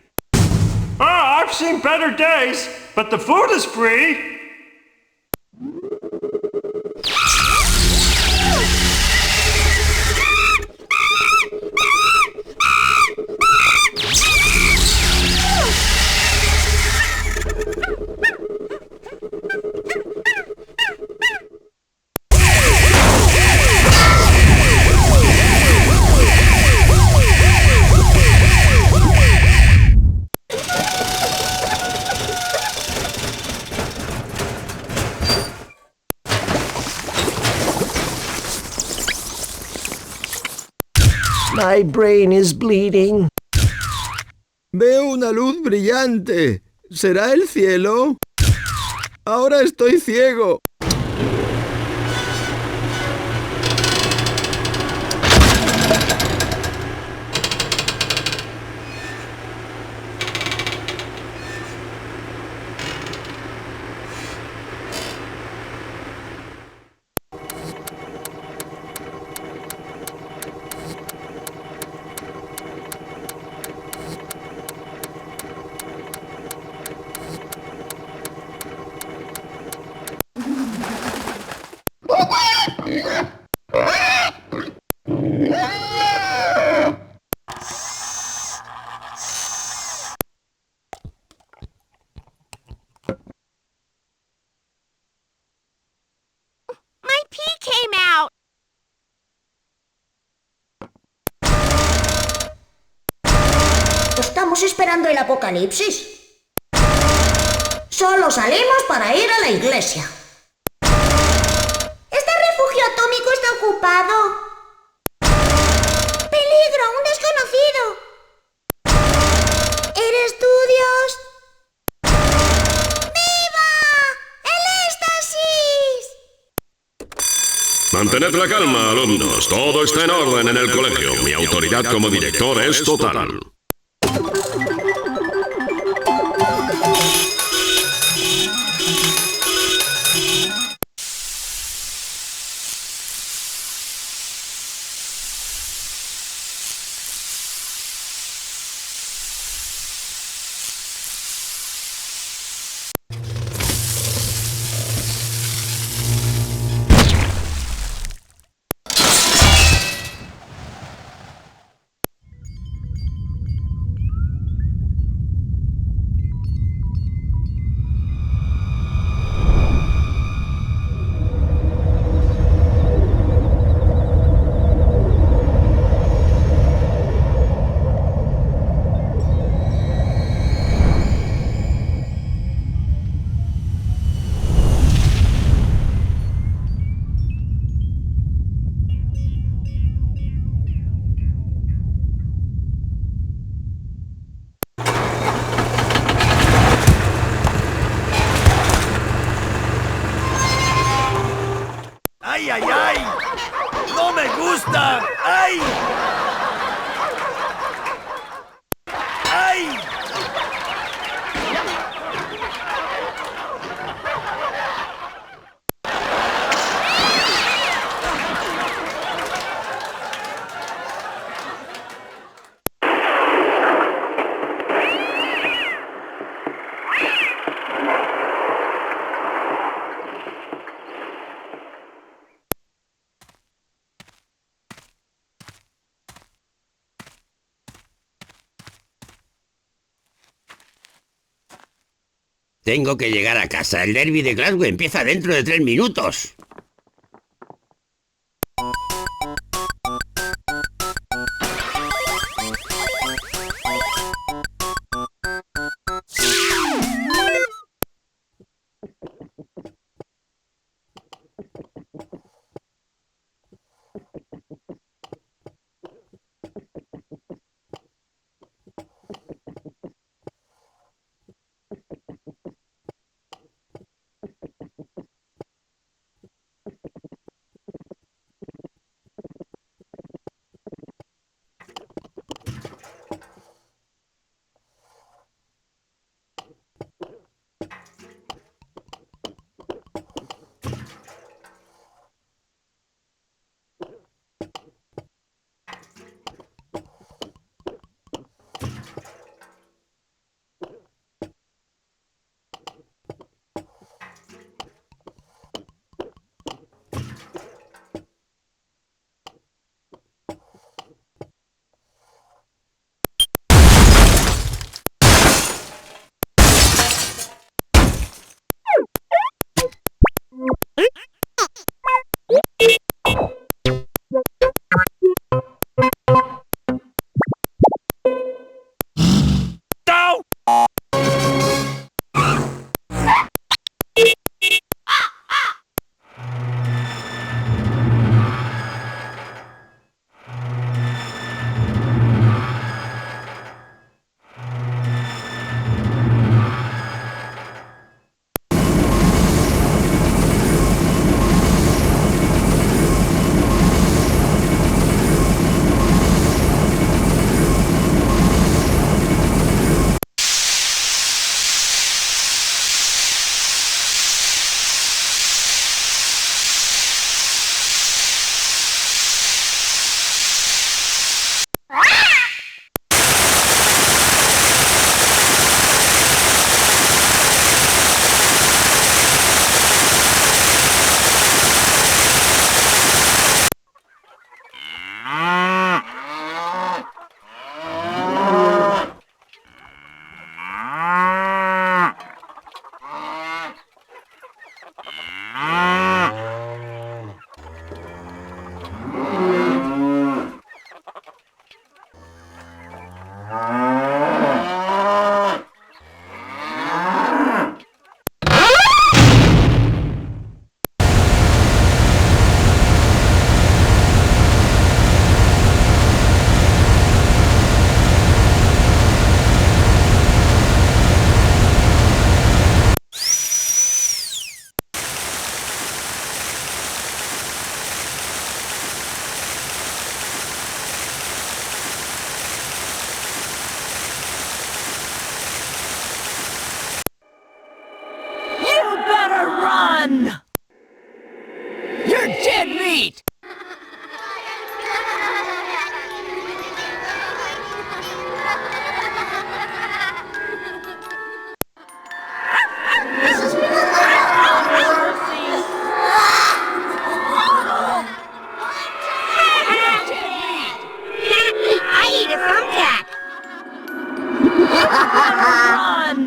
Oh, I've seen better days, but the food is free. My brain is bleeding. Veo una luz brillante. ¿Será el cielo? Ahora estoy ciego. Estamos esperando el apocalipsis. Solo salimos para ir a la iglesia. Este refugio atómico está ocupado. ¡Peligro! ¡Un desconocido! ¿Eres tú, Dios? ¡Viva! ¡El éxtasis! Mantened la calma, alumnos. Todo está en orden en el colegio. Mi autoridad como director es total. Tengo que llegar a casa. El derbi de Glasgow empieza dentro de 3 minutos. Run! You're dead meat! I eat a thumbtack! Run!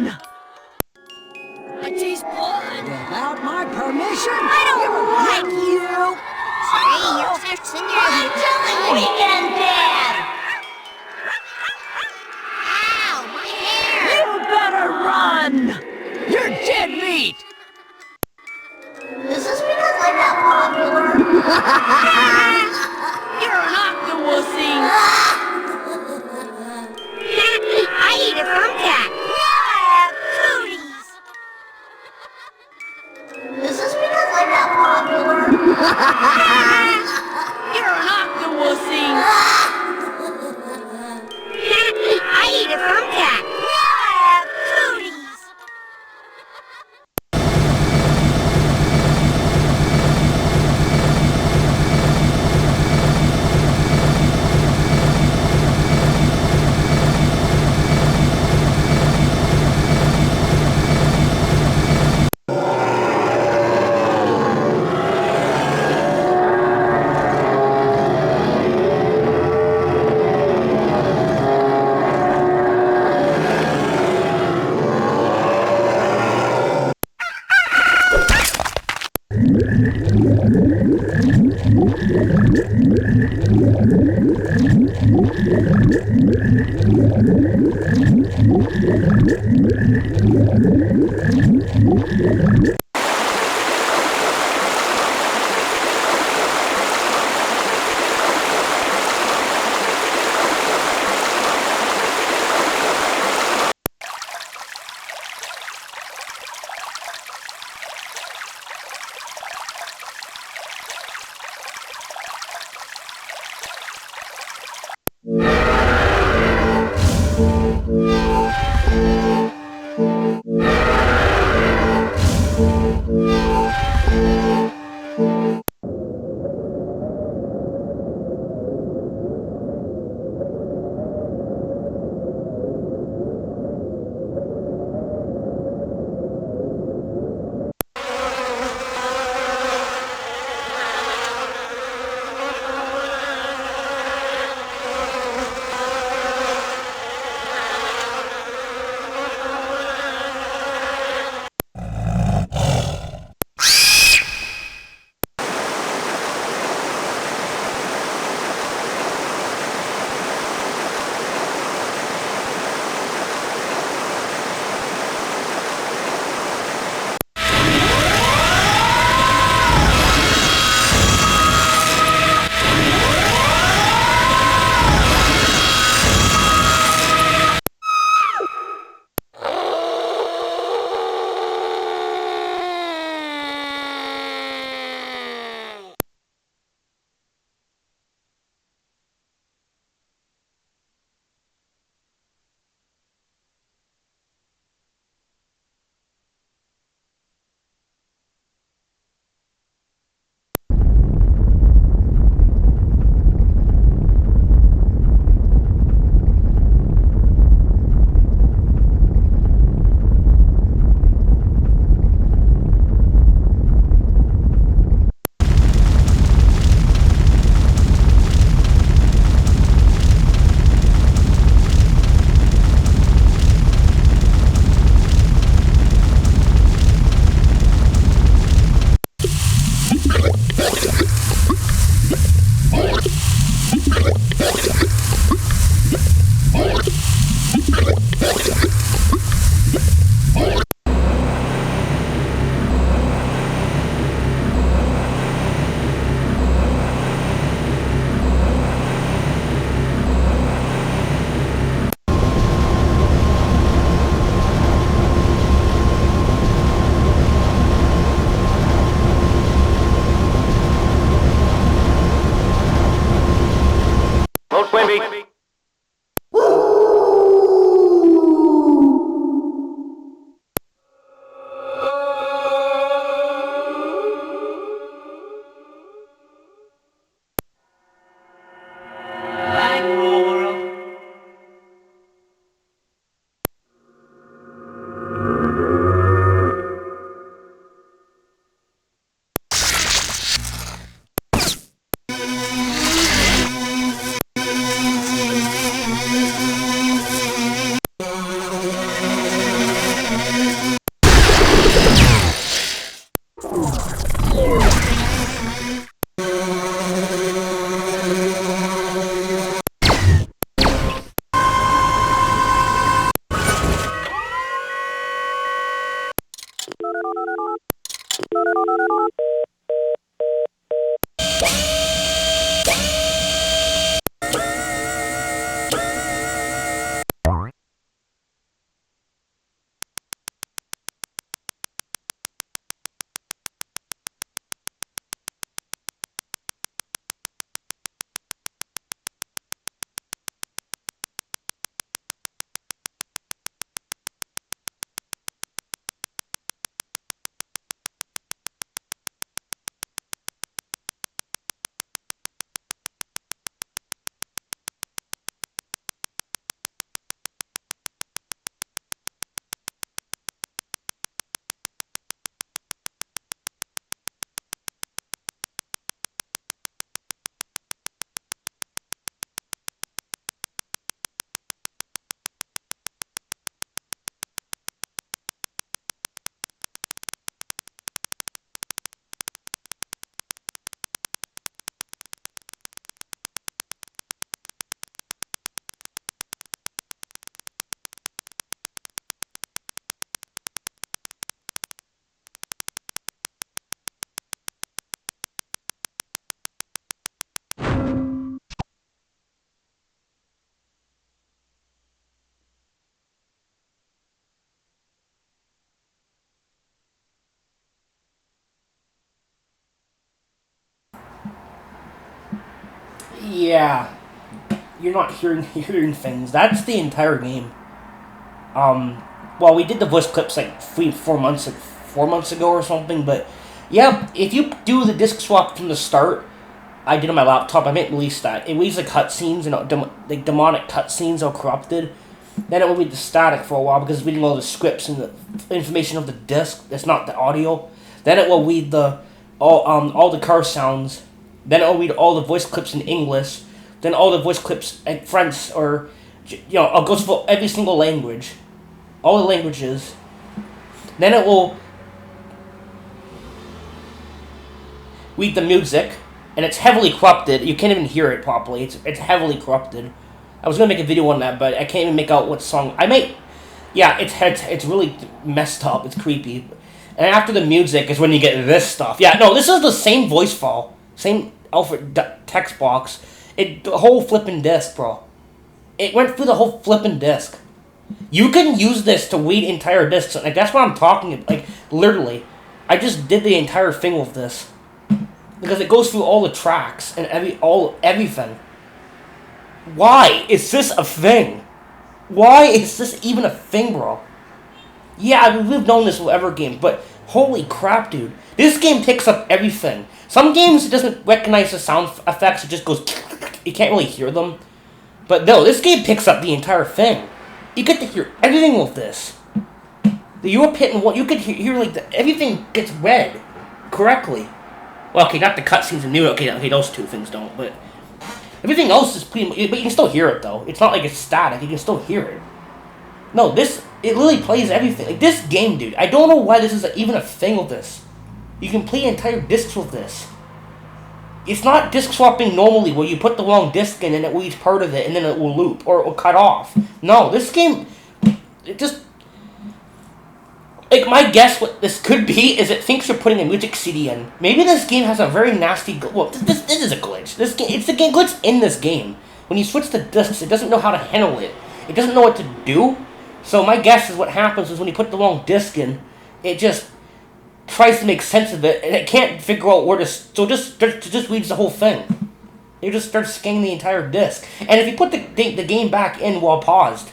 I taste blood without my permission. I don't like you! Say, you're fixing your weekend dad! Ow, my hair! You better run! You're dead meat! Is this because I'm not popular? You're an octopusy! I eat a thumbtack! Quimby. Yeah. You're not hearing things. That's the entire game. Well, we did the voice clips like 4 months ago or something, but yeah, if you do the disc swap from the start, I did on my laptop. I might release that. It reads the cutscenes and like demonic cutscenes are corrupted. Then it will read the static for a while because it's reading all the scripts and the information of the disc. That's not the audio. Then it will read all the car sounds. Then it will read all the voice clips in English. Then all the voice clips in French or it goes for every single language, all the languages. Then it will read the music, and it's heavily corrupted. You can't even hear it properly. It's heavily corrupted. I was gonna make a video on that, but I can't even make out what song I made. Yeah, it's really messed up. It's creepy. And after the music is when you get this stuff. Yeah, no, this is the same voice file, same Alfred text box. The whole flipping disc, bro. It went through the whole flipping disc. You can use this to read entire discs. Like that's what I'm talking about. Like literally, I just did the entire thing with this because it goes through all the tracks and everything. Why is this a thing? Why is this even a thing, bro? Yeah, we've known this with every game, but holy crap, dude. This game picks up everything. Some games it doesn't recognize the sound effects, it just goes... You can't really hear them. But no, this game picks up the entire thing. You get to hear everything with this. The European one, you could hear like, everything gets read correctly. Well, okay, not the cutscenes and new, okay, those two things don't, but... Everything else is pretty much... But you can still hear it, though. It's not like it's static, you can still hear it. No, it literally plays everything. Like, this game, dude, I don't know why this is even a thing with this. You can play entire discs with this. It's not disc swapping normally, where you put the wrong disc in and it reads part of it and then it will loop, or it will cut off. No, this game, it just... Like, my guess what this could be is it thinks you're putting a music CD in. Maybe this game has a very nasty... Well, this is a glitch. It's the game glitch in this game. When you switch the discs, it doesn't know how to handle it. It doesn't know what to do. So my guess is what happens is when you put the wrong disc in, it just tries to make sense of it, and it can't figure out where to... So just reads the whole thing. It just starts scanning the entire disc. And if you put the game back in while paused,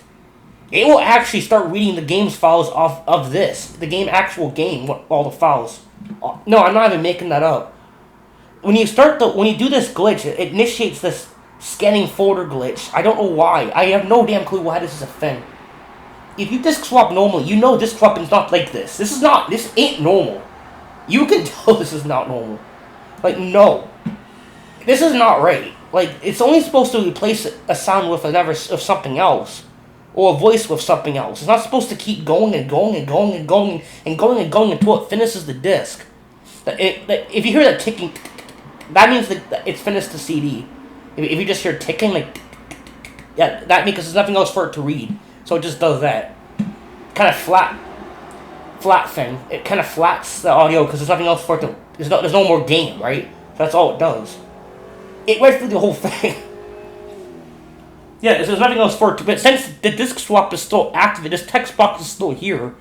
it will actually start reading the game's files off of this. Actual game, all the files. No, I'm not even making that up. When you do this glitch, it initiates this scanning folder glitch. I don't know why. I have no damn clue why this is a thing. If you disc swap normally, you know disc swapping is not like this. This ain't normal. You can tell this is not normal. Like, no. This is not right. Like, it's only supposed to replace a sound with of something else. Or a voice with something else. It's not supposed to keep going and going and going and going and going and going until it finishes the disc. If you hear that ticking, that means that it's finished the CD. If you just hear ticking, like, yeah, that means there's nothing else for it to read. So it just does that. Kind of flat thing. It kind of flats the audio because there's nothing else for it to... There's no more game, right? That's all it does. It went through the whole thing. Yeah, there's nothing else for it to... But since the disc swap is still active, this text box is still here.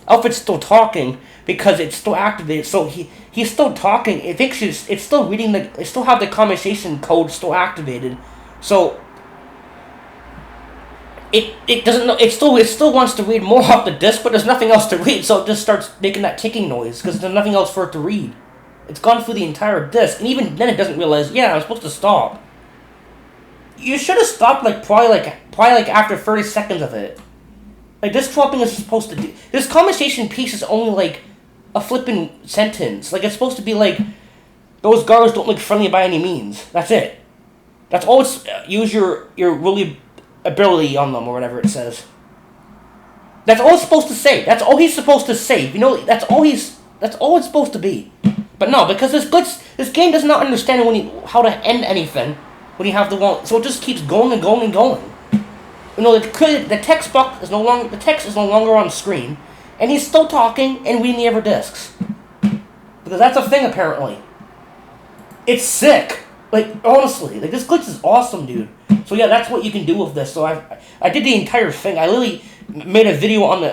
Alfred's still talking because it's still activated. So he's still talking. It thinks it's still reading it still have the conversation code still activated. So it doesn't know. It still wants to read more off the disc, but there's nothing else to read. So it just starts making that ticking noise because there's nothing else for it to read. It's gone through the entire disc, and even then it doesn't realize. Yeah, I'm supposed to stop. You should have stopped probably after 30 seconds of it. Like, this swapping is supposed to do... This conversation piece is only like a flippin' sentence. Like, it's supposed to be like, those guards don't look friendly by any means. That's it. That's all it's... use your really ability on them, or whatever it says. That's all it's supposed to say. That's all he's supposed to say. You know, that's all it's supposed to be. But no, because this game does not understand how to end anything when you have the wrong... So it just keeps going and going and going. You know, the text box is no longer... The text is no longer on screen. And he's still talking and reading the other discs. Because that's a thing, apparently. It's sick. Like, honestly. Like, this glitch is awesome, dude. So yeah, that's what you can do with this. So I did the entire thing. I literally made a video on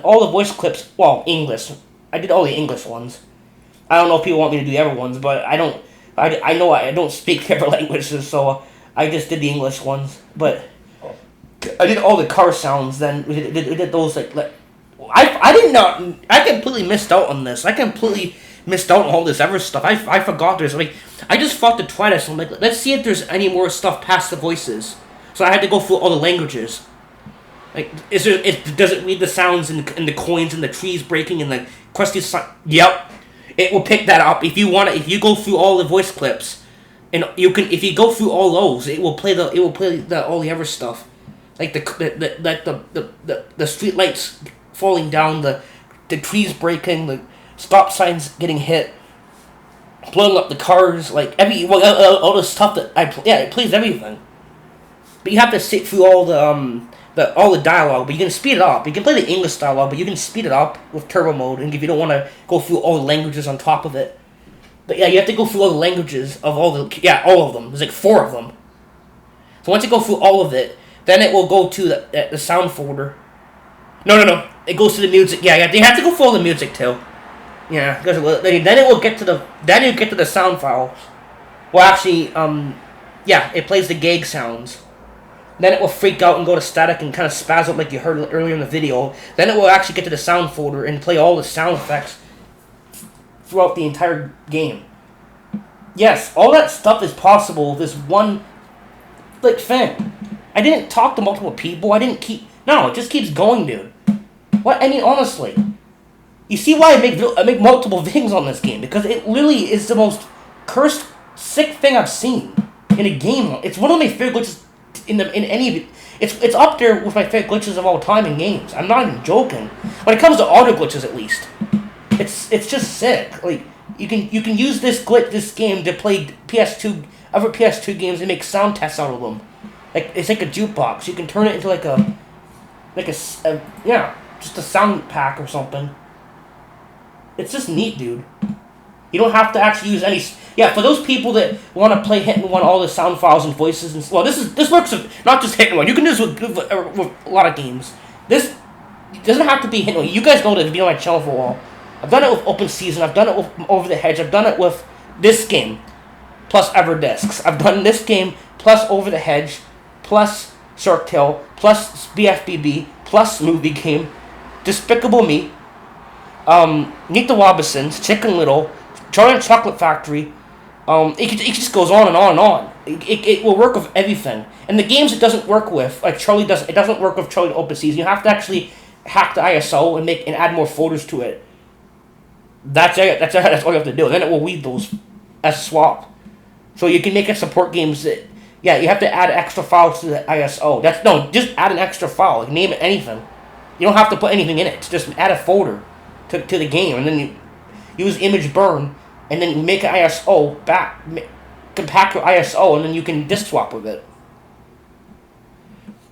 all the voice clips. Well, English. I did all the English ones. I don't know if people want me to do the other ones, but I don't... I know I don't speak different languages, so I just did the English ones. But I did all the car sounds. Then we did those like I did not. I completely missed out on this. I completely missed out on all this other stuff. I forgot there's like I just fought the Twilight. So I'm like, let's see if there's any more stuff past the voices. So I had to go through all the languages. Like, does it read the sounds and the coins and the trees breaking and the crusty sound? Yep, it will pick that up if you want it. If you go through all the voice clips, and you can, if you go through all those, it will play all the other stuff, like the street lights falling down, the trees breaking, the stop signs getting hit, blowing up the cars, like all the stuff that it plays everything. But you have to sit through all the dialogue, but you can speed it up. You can play the English dialogue, but you can speed it up with turbo mode, and if you don't want to go through all the languages on top of it. But yeah, you have to go through all the languages of all of them. There's like 4 of them. So once you go through all of it, then it will go to the sound folder. No. It goes to the music. Yeah, you have to go through all the music too. Yeah, because then it will get to the sound files. Well, actually, it plays the gag sounds. Then it will freak out and go to static and kind of spaz up like you heard earlier in the video. Then it will actually get to the sound folder and play all the sound effects throughout the entire game. Yes, all that stuff is possible with this one thing. I didn't talk to multiple people. It just keeps going, dude. What? I mean, honestly. You see why I make multiple videos on this game? Because it literally is the most cursed, sick thing I've seen in a game. It's one of my favorite glitches it's up there with my favorite glitches of all time in games. I'm not even joking. When it comes to auto glitches, at least, it's just sick. Like you can use this game to play other PS2 games and make sound tests out of them. Like it's like a jukebox. You can turn it into just a sound pack or something. It's just neat, dude. You don't have to actually use any. Yeah, for those people that want to play Hit and Run, all the sound files and voices and this works with not just Hit and Run. You can do this with a lot of games. This doesn't have to be Hit and Run. You guys know that to be on my channel for a while. I've done it with Open Season. I've done it with Over the Hedge. I've done it with this game plus Everdiscs. I've done this game plus Over the Hedge plus Shark Tale plus BFBB plus Movie Game, Despicable Me, Meet the Wobbersons, Chicken Little, Charlie and Chocolate Factory. It just goes on and on and on. It will work with everything. And the games it doesn't work with, like Charlie doesn't. It doesn't work with Charlie Open Season. You have to actually hack the ISO and add more folders to it. That's it. That's all you have to do. Then it will read those as swap. So you can make it support games that. Yeah, you have to add extra files to the ISO. Just add an extra file. Like, name it anything. You don't have to put anything in it. Just add a folder to the game, and then you use image burn. And then you make an ISO compact your ISO, and then you can disk swap with it.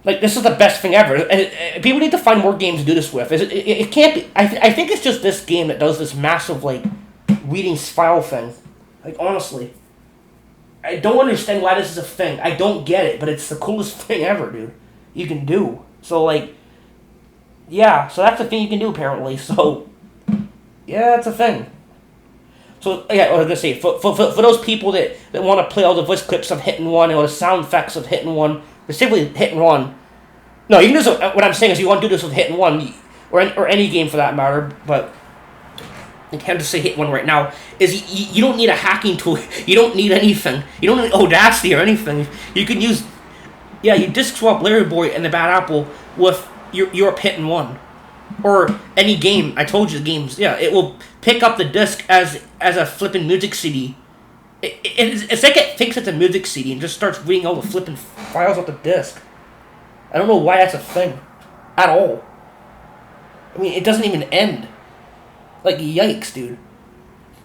Like, this is the best thing ever. And people need to find more games to do this with. It can't be. I think it's just this game that does this massive, like, reading file thing. Like, honestly. I don't understand why this is a thing. I don't get it, but it's the coolest thing ever, dude. You can do. So, like, yeah. So that's the thing you can do, apparently. So, yeah, it's a thing. So, yeah, I was going to say, for those people that want to play all the voice clips of Hit and Run or the sound effects of Hit and Run, specifically Hit and Run. No, you can do this, what I'm saying is you want to do this with Hit and Run, or any game for that matter, but I can't just say Hit and Run right now, is you don't need a hacking tool. You don't need anything. You don't need Audacity or anything. You can use, you disk swap Larry Boy and the Bad Apple with your Hit and Run. Or any game. I told you the games. Yeah, it will pick up the disc as a flippin' music CD. It's like it thinks it's a music CD and just starts reading all the flippin' files off the disc. I don't know why that's a thing. At all. I mean, it doesn't even end. Like, yikes, dude.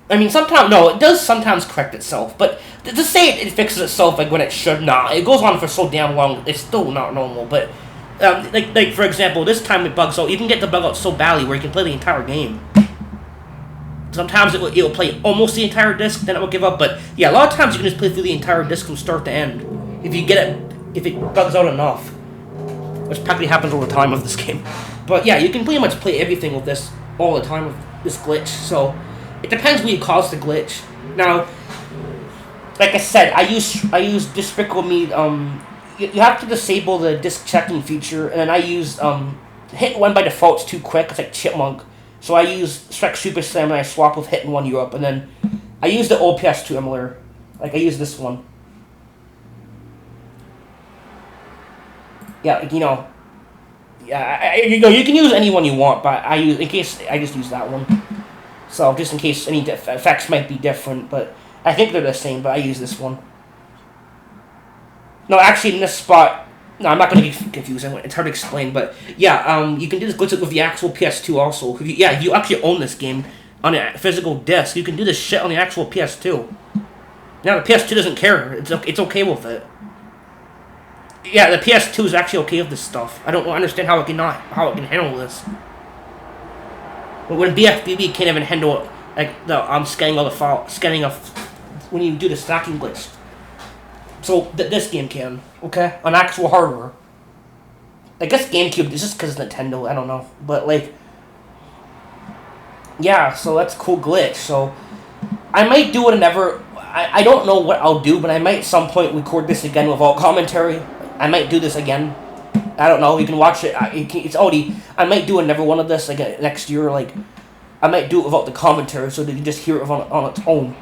I mean, it does sometimes correct itself, but to say it fixes itself like when it should, it goes on for so damn long, it's still not normal, but... like for example, this time it bugs out. You can get the bug out so badly where you can play the entire game. Sometimes it will play almost the entire disc, then it will give up. But yeah, a lot of times you can just play through the entire disc from start to end if it bugs out enough, which practically happens all the time with this game. But yeah, you can pretty much play everything with this all the time with this glitch. So it depends when you cause the glitch. Now, like I said, I use Despicable Me. You have to disable the disc checking feature, and then I use Hit and Run by default is too quick. It's like Chipmunk, so I use Shrek Super Slam and I swap with Hit and Run Europe, and then I use the old PS2 emulator. Like I use this one. Yeah, like, you know. Yeah, you can use any one you want, but I just use that one. So just in case any effects might be different, but I think they're the same. But I use this one. No, actually, in this spot, no, I'm not going to get confused. It's hard to explain, but yeah, you can do this glitch with the actual PS2 also. If you actually own this game on a physical disc, you can do this shit on the actual PS2. Now the PS2 doesn't care. It's okay with it. Yeah, the PS2 is actually okay with this stuff. I don't understand how it can handle this. But when BFBB can't even handle like the scanning when you do the stacking glitch. So this game can, okay, on actual hardware. I guess GameCube is just because it's Nintendo. I don't know, but like, yeah. So that's a cool glitch. So I might do it whenever. I don't know what I'll do, but I might at some point record this again without commentary. I might do this again. I don't know. You can watch it. It's already. I might do another one of this like next year. Like, I might do it without the commentary so that you can just hear it on its own.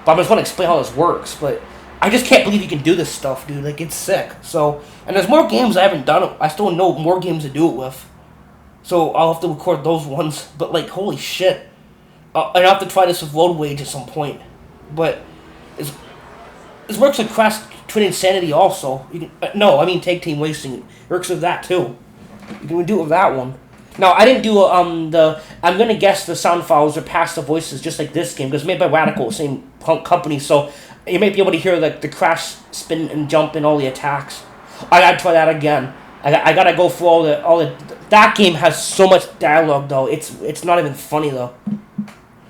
But I'm just going to explain how this works. But I just can't believe you can do this stuff, dude. Like, it's sick. So, and there's more games I haven't done. I still know more games to do it with. So I'll have to record those ones. But like, holy shit. I'll have to try this with Road Rage at some point. But this works with Crash Twin Insanity also. You can, no, I mean Tag Team Racing. It works with that too. You can do it with that one. Now, I didn't do I'm gonna guess the sound files are past the voices just like this game because it's made by Radical, same company. So you might be able to hear like the crash, spin, and jump and all the attacks. I gotta try that again. I gotta go through all the. That game has so much dialogue though. It's not even funny though.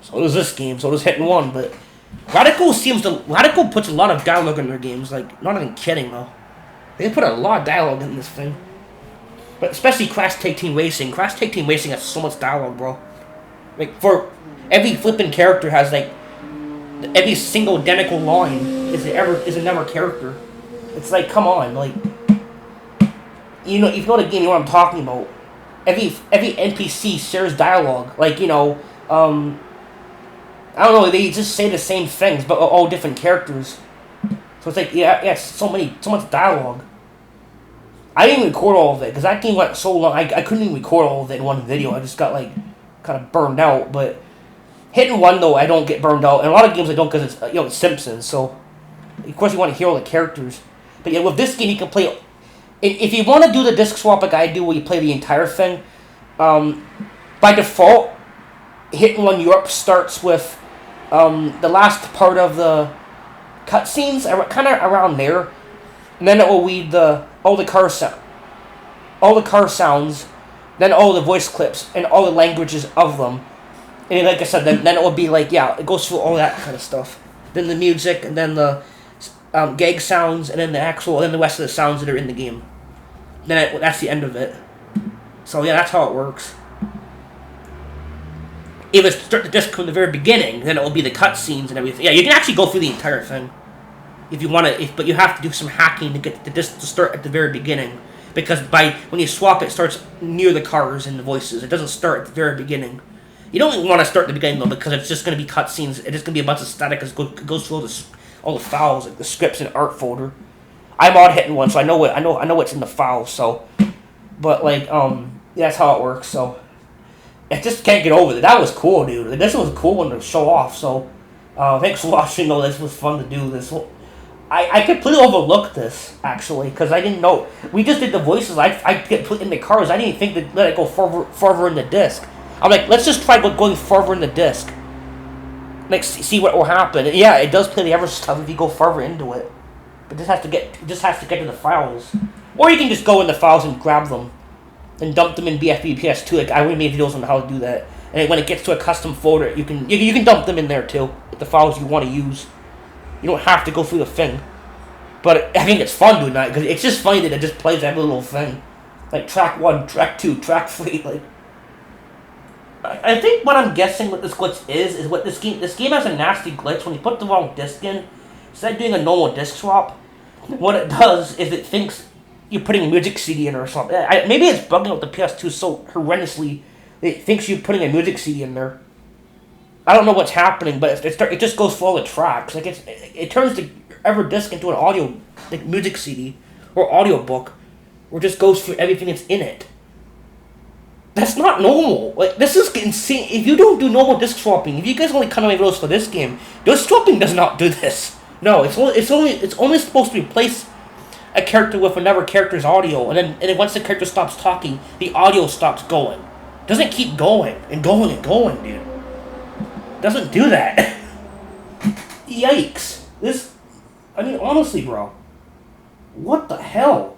So does this game. So does Hit and Run, but. Radical puts a lot of dialogue in their games, like, not even kidding, though. They put a lot of dialogue in this thing. But especially Crash Tag Team Racing. Crash Tag Team Racing has so much dialogue, bro. Like, for every flippin' character has, like, every single identical line is another character. It's like, come on, like, you know, if you know the game, you know what I'm talking about. Every NPC shares dialogue, like, you know, I don't know, they just say the same things, but all different characters. So it's like, yeah, so much dialogue. I didn't even record all of it, because that game went so long, I couldn't even record all of it in one video. I just got, like, kind of burned out, but Hit and Run, though, I don't get burned out. And a lot of games I don't, because it's, you know, it's Simpsons, so of course you want to hear all the characters. But yeah, with this game, you can play, if you want to do the disc swap like I do, where you play the entire thing, by default, Hit and Run Europe starts with the last part of the cutscenes, kind of around there, and then it will read all the car sounds, then all the voice clips and all the languages of them, and like I said, then it will be like, yeah, it goes through all that kind of stuff. Then the music, and then the gag sounds, and then the rest of the sounds that are in the game. Then that's the end of it. So yeah, that's how it works. If it start the disc from the very beginning, then it will be the cutscenes and everything. Yeah, you can actually go through the entire thing if you want to. But you have to do some hacking to get the disc to start at the very beginning, because when you swap, it starts near the cars and the voices. It doesn't start at the very beginning. You don't want to start at the beginning though, because it's just going to be cutscenes. It's just going to be a bunch of static as it goes through all the files, like the scripts and art folder. I'm on Hit and Run, so I know what's in the files. So, but like that's how it works. So. I just can't get over it. That was cool, dude. This was a cool one to show off, so thanks for watching. Though this was fun to do. I completely overlooked this, actually, because I didn't know. We just did the voices. I get put in the cars. I didn't even think to let it go further in the disc. I'm like, let's just try going further in the disc. Like, see what will happen. And yeah, it does play the other stuff if you go further into it. But it just has to get to the files. Or you can just go in the files and grab them. And dump them in BFB PS2. Like, I already made videos on how to do that. And when it gets to a custom folder, you can dump them in there too. The files you want to use. You don't have to go through the thing. But I think it's fun doing that, because it's just funny that it just plays every little thing. Like track 1, track 2, track 3. Like, I think what I'm guessing what this glitch is what this game has a nasty glitch when you put the wrong disc in. instead of doing a normal disc swap, what it does is it thinks you're putting a music CD in or something. Maybe it's bugging out the PS2 so horrendously it thinks you're putting a music CD in there. I don't know what's happening, but it just goes for all the tracks. Like it turns the ever disc into an audio, like music CD or audio book, or just goes for everything that's in it. That's not normal. Like, this is insane. If you don't do normal disc swapping, if you guys only cut away videos for this game, disc swapping does not do this. No, it's only supposed to replace a character with another character's audio, and then once the character stops talking, the audio stops going. It doesn't keep going and going and going, dude. It doesn't do that. Yikes. Honestly, bro. What the hell?